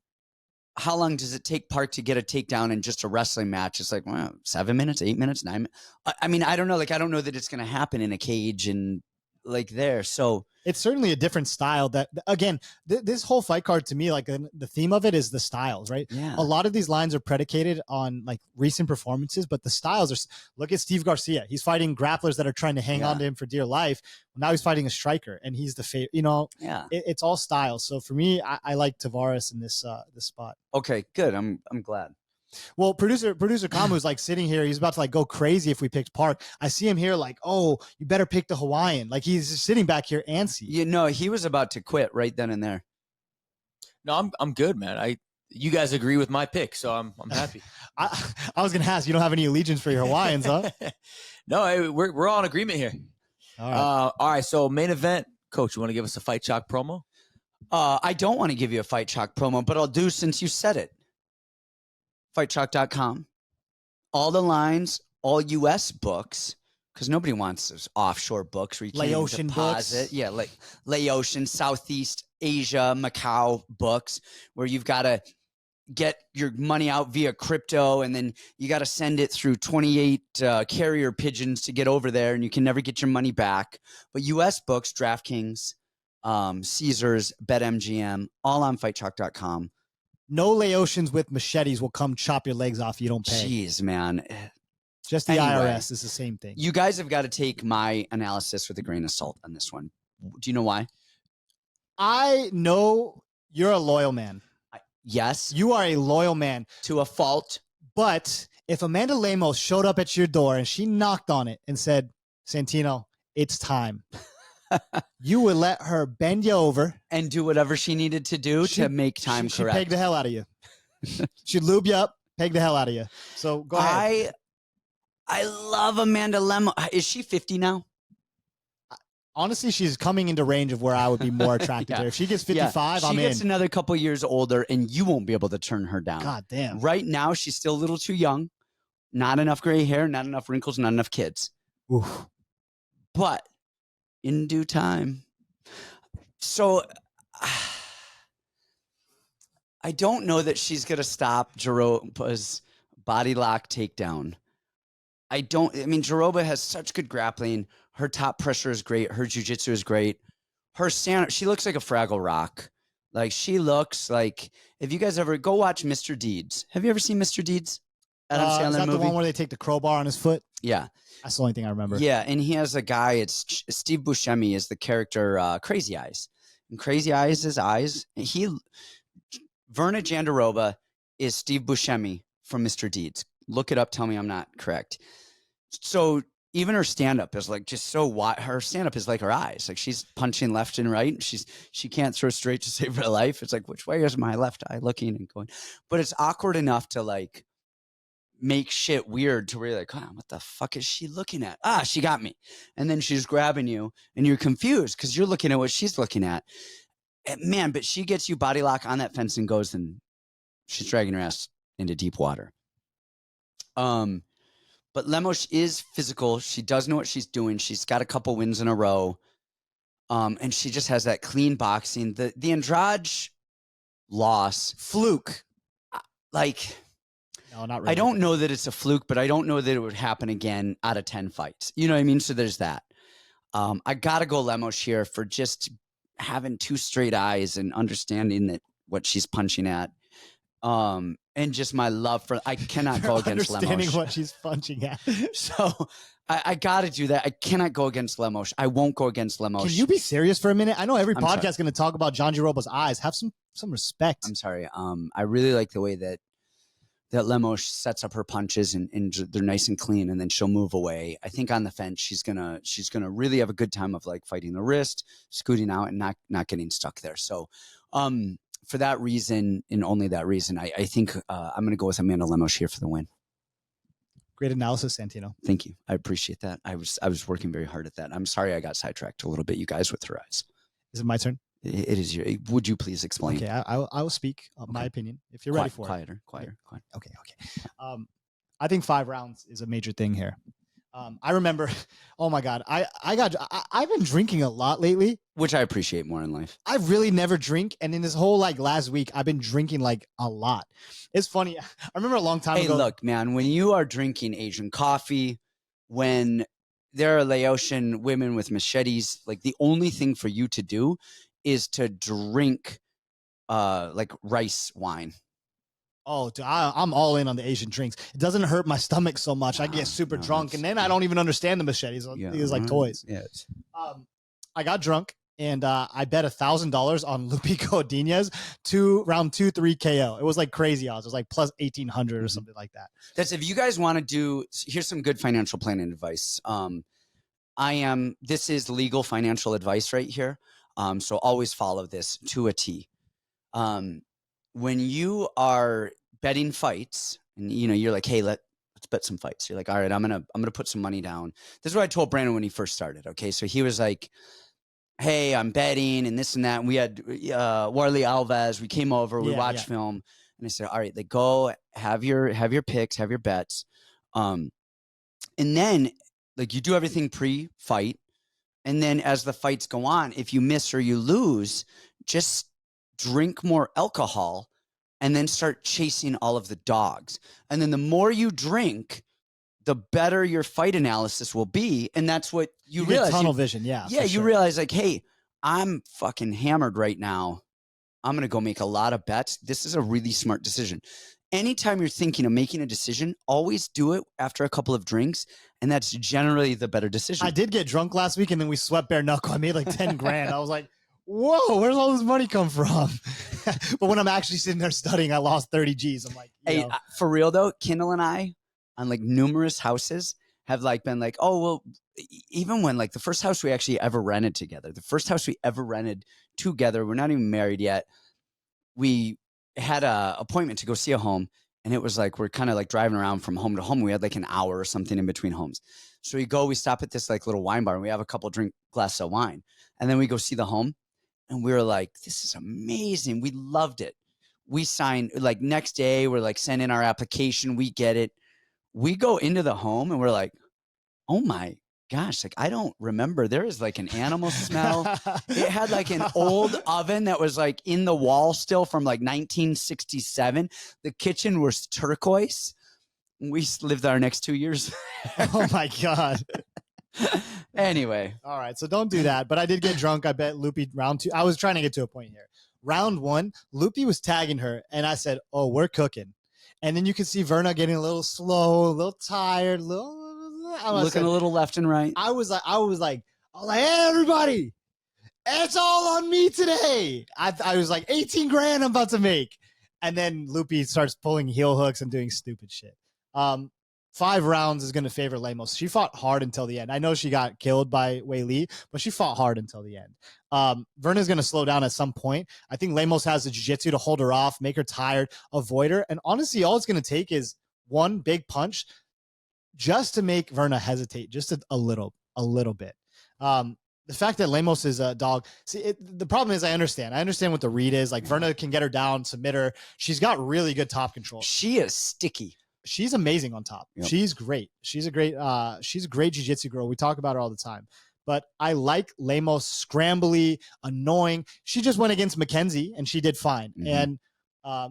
how long does it take Park to get a takedown in just a wrestling match? It's like, well, 7 minutes, 8 minutes, 9 minutes. I don't know. Like, I don't know that it's going to happen in a cage and like there. So it's certainly a different style that, again, this whole fight card to me, like the theme of it is the styles, right? Yeah. A lot of these lines are predicated on like recent performances, but the styles are, look at Steve Garcia. He's fighting grapplers that are trying to hang on to him for dear life. Well, now he's fighting a striker and he's the favorite, it's all styles. So for me, I like Tavares in this spot. Okay, good. I'm glad. Well, producer Kamu's like sitting here. He's about to like go crazy if we picked Park. I see him here like, oh, you better pick the Hawaiian. Like he's just sitting back here antsy. He was about to quit right then and there. No, I'm good, man. You guys agree with my pick, so I'm happy. I was gonna ask, you don't have any allegiance for your Hawaiians, huh? No, we're all in agreement here. All right. So main event, Coach, you want to give us a Fight Chalk promo? I don't want to give you a Fight Chalk promo, but I'll do since you said it. FightChalk.com. All the lines, all U.S. books, because nobody wants those offshore books where you can't even deposit. Books. Yeah, like Laotian, Southeast Asia, Macau books, where you've got to get your money out via crypto, and then you got to send it through 28 carrier pigeons to get over there, and you can never get your money back. But U.S. books, DraftKings, Caesars, BetMGM, all on FightChalk.com. No Laotians with machetes will come chop your legs off. You don't pay. Jeez, man. Just the IRS is the same thing. You guys have got to take my analysis with a grain of salt on this one. Do you know why? I know you're a loyal man. Yes. You are a loyal man. To a fault. But if Amanda Lemos showed up at your door and she knocked on it and said, Santino, it's time. you would let her bend you over and do whatever she needed to do to make time She'd correct. peg the hell out of you. She'd lube you up, peg the hell out of you. So go ahead. I love Amanda Lemos. Is she 50 now? Honestly, she's coming into range of where I would be more attracted to her. If she gets 55, I'm in. She gets another couple years older, and you won't be able to turn her down. God damn. Right now, she's still a little too young. Not enough gray hair, not enough wrinkles, not enough kids. Oof. But in due time. So I don't know that she's going to stop Jandiroba's body lock takedown. Jandiroba has such good grappling. Her top pressure is great. Her jiu-jitsu is great. Her stand, she looks like a Fraggle Rock. Like, she looks like, if you guys ever go watch Mr. Deeds. Have you ever seen Mr. Deeds? Is that the one where they take the crowbar on his foot? Yeah. That's the only thing I remember. Yeah, and he has a guy, it's Steve Buscemi is the character Crazy Eyes. And Crazy Eyes, his eyes, Verna Jandiroba is Steve Buscemi from Mr. Deeds. Look it up, tell me I'm not correct. So even her stand-up is like just so wide. Her stand-up is like her eyes. Like, she's punching left and right. She can't throw straight to save her life. It's like, which way is my left eye looking and going? But it's awkward enough to like make shit weird to where you're like, oh, what the fuck is she looking at? Ah, she got me. And then she's grabbing you and you're confused because you're looking at what she's looking at. And man, but she gets you body lock on that fence and goes, and she's dragging her ass into deep water. But Lemos is physical. She does know what she's doing. She's got a couple wins in a row. And she just has that clean boxing. The Andrade loss. Fluke. Like, no, not really. I don't know that it's a fluke, but I don't know that it would happen again out of 10 fights. You know what I mean? So there's that. I got to go Lemos here for just having two straight eyes and understanding that what she's punching at. And just my love for, I cannot go against Lemos. Understanding what she's punching at. So I got to do that. I cannot go against Lemos. I won't go against Lemos. Can you be serious for a minute? I know every podcast is going to talk about Jandiroba's eyes. Have some respect. I'm sorry. I really like the way that Lemos sets up her punches and they're nice and clean, and then she'll move away. I think on the fence, she's gonna really have a good time of like fighting the wrist, scooting out, and not getting stuck there. So, for that reason and only that reason, I think I'm going to go with Amanda Lemos here for the win. Great analysis, Santino. Thank you. I appreciate that. I was working very hard at that. I'm sorry I got sidetracked a little bit, you guys, with her eyes. Is it my turn? It is your. Would you please explain? Okay, I will speak my opinion if you're ready for quieter, it. Quieter. Okay. I think 5 rounds is a major thing here. I remember, oh my God, I've been drinking a lot lately, which I appreciate more in life. I really never drink, and in this whole like last week, I've been drinking like a lot. It's funny. I remember a long time ago. Hey, look, man, when you are drinking Asian coffee, when there are Laotian women with machetes, like the only thing for you to do is to drink like rice wine. Oh, dude, I'm all in on the Asian drinks. It doesn't hurt my stomach so much. I get super drunk, and then I don't even understand the machetes. It's like toys. Yes. I got drunk, and I bet $1,000 on Lupi Godinez round 2-3 KO. It was like crazy odds. It was like plus 1,800 or something like that. That's if you guys want to do. Here's some good financial planning advice. This is legal financial advice right here. So always follow this to a T. When you are betting fights and you're like, hey, let's bet some fights. You're like, all right, I'm going to put some money down. This is what I told Brandon when he first started. Okay. So he was like, hey, I'm betting and this and that. And we had, Warley Alves, we came over, we watched film, and I said, all right, like go have your picks, have your bets. And then like you do everything pre-fight. And then as the fights go on, if you miss or you lose, just drink more alcohol and then start chasing all of the dogs. And then the more you drink, the better your fight analysis will be. And that's what you realize. Tunnel vision. Yeah. Yeah. You realize like, hey, I'm fucking hammered right now. I'm going to go make a lot of bets. This is a really smart decision. Anytime you're thinking of making a decision, always do it after a couple of drinks. And that's generally the better decision. I did get drunk last week and then we swept bare knuckle. I made like 10 grand. I was like, whoa, where's all this money come from? But when I'm actually sitting there studying, I lost 30 G's. I'm like, hey, for real though, Kindle and I on like numerous houses have like been like, oh, well, even when like the first house we actually ever rented together, we're not even married yet. We had a appointment to go see a home, and it was like, we're kind of like driving around from home to home. We had like an hour or something in between homes. So we stop at this like little wine bar, and we have a couple glasses of wine, and then we go see the home, and we were like, this is amazing. We loved it. We signed like next day, we're like sending our application. We get it. We go into the home and we're like, oh my gosh, like I don't remember. There is like an animal smell. It had like an old oven that was like in the wall still from like 1967. The kitchen was turquoise. We lived there our next 2 years. Oh my God. Anyway. All right. So don't do that. But I did get drunk. I bet Loopy round 2. I was trying to get to a point here. Round 1, Loopy was tagging her. And I said, oh, we're cooking. And then you could see Verna getting a little slow, a little tired, looking a little left and right. I was like, hey, everybody, it's all on me today. I was like, 18 grand I'm about to make. And then Loopy starts pulling heel hooks and doing stupid shit. 5 rounds is going to favor Lemos. She fought hard until the end. I know she got killed by Wei Li, but she fought hard until the end. Verna's going to slow down at some point. I think Lemos has the jiu-jitsu to hold her off, make her tired, avoid her. And honestly, all it's going to take is one big punch just to make Verna hesitate just a little bit. The fact that Lemos is a dog. See, the problem is I understand what the read is. Like Verna can get her down, submit her. She's got really good top control. She is sticky. She's amazing on top. Yep. She's great. She's a great jiu-jitsu girl. We talk about her all the time. But I like Lemos scrambly, annoying. She just went against Mackenzie and she did fine. Mm-hmm. And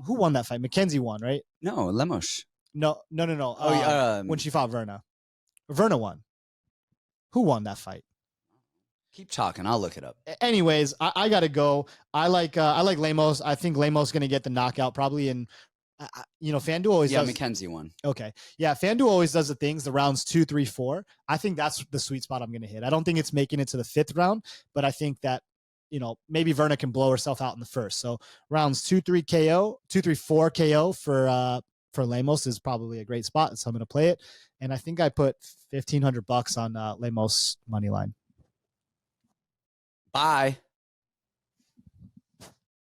who won that fight? Mackenzie won, right? No, Lemos. No. When she fought Verna. Verna won. Who won that fight? Keep talking. I'll look it up. Anyways, I gotta go. I like Lemos. I think Lemos gonna get the knockout probably in. FanDuel always does. Mackenzie won. Okay. Yeah, FanDuel always does the things, the rounds 2, 3, 4. I think that's the sweet spot I'm going to hit. I don't think it's making it to the 5th round, but I think that, maybe Verna can blow herself out in the first. So rounds 2, 3 KO, 2, 3, 4 KO for Lemos is probably a great spot. So I'm going to play it. And I think I put $1,500 on Lemos money line. Bye.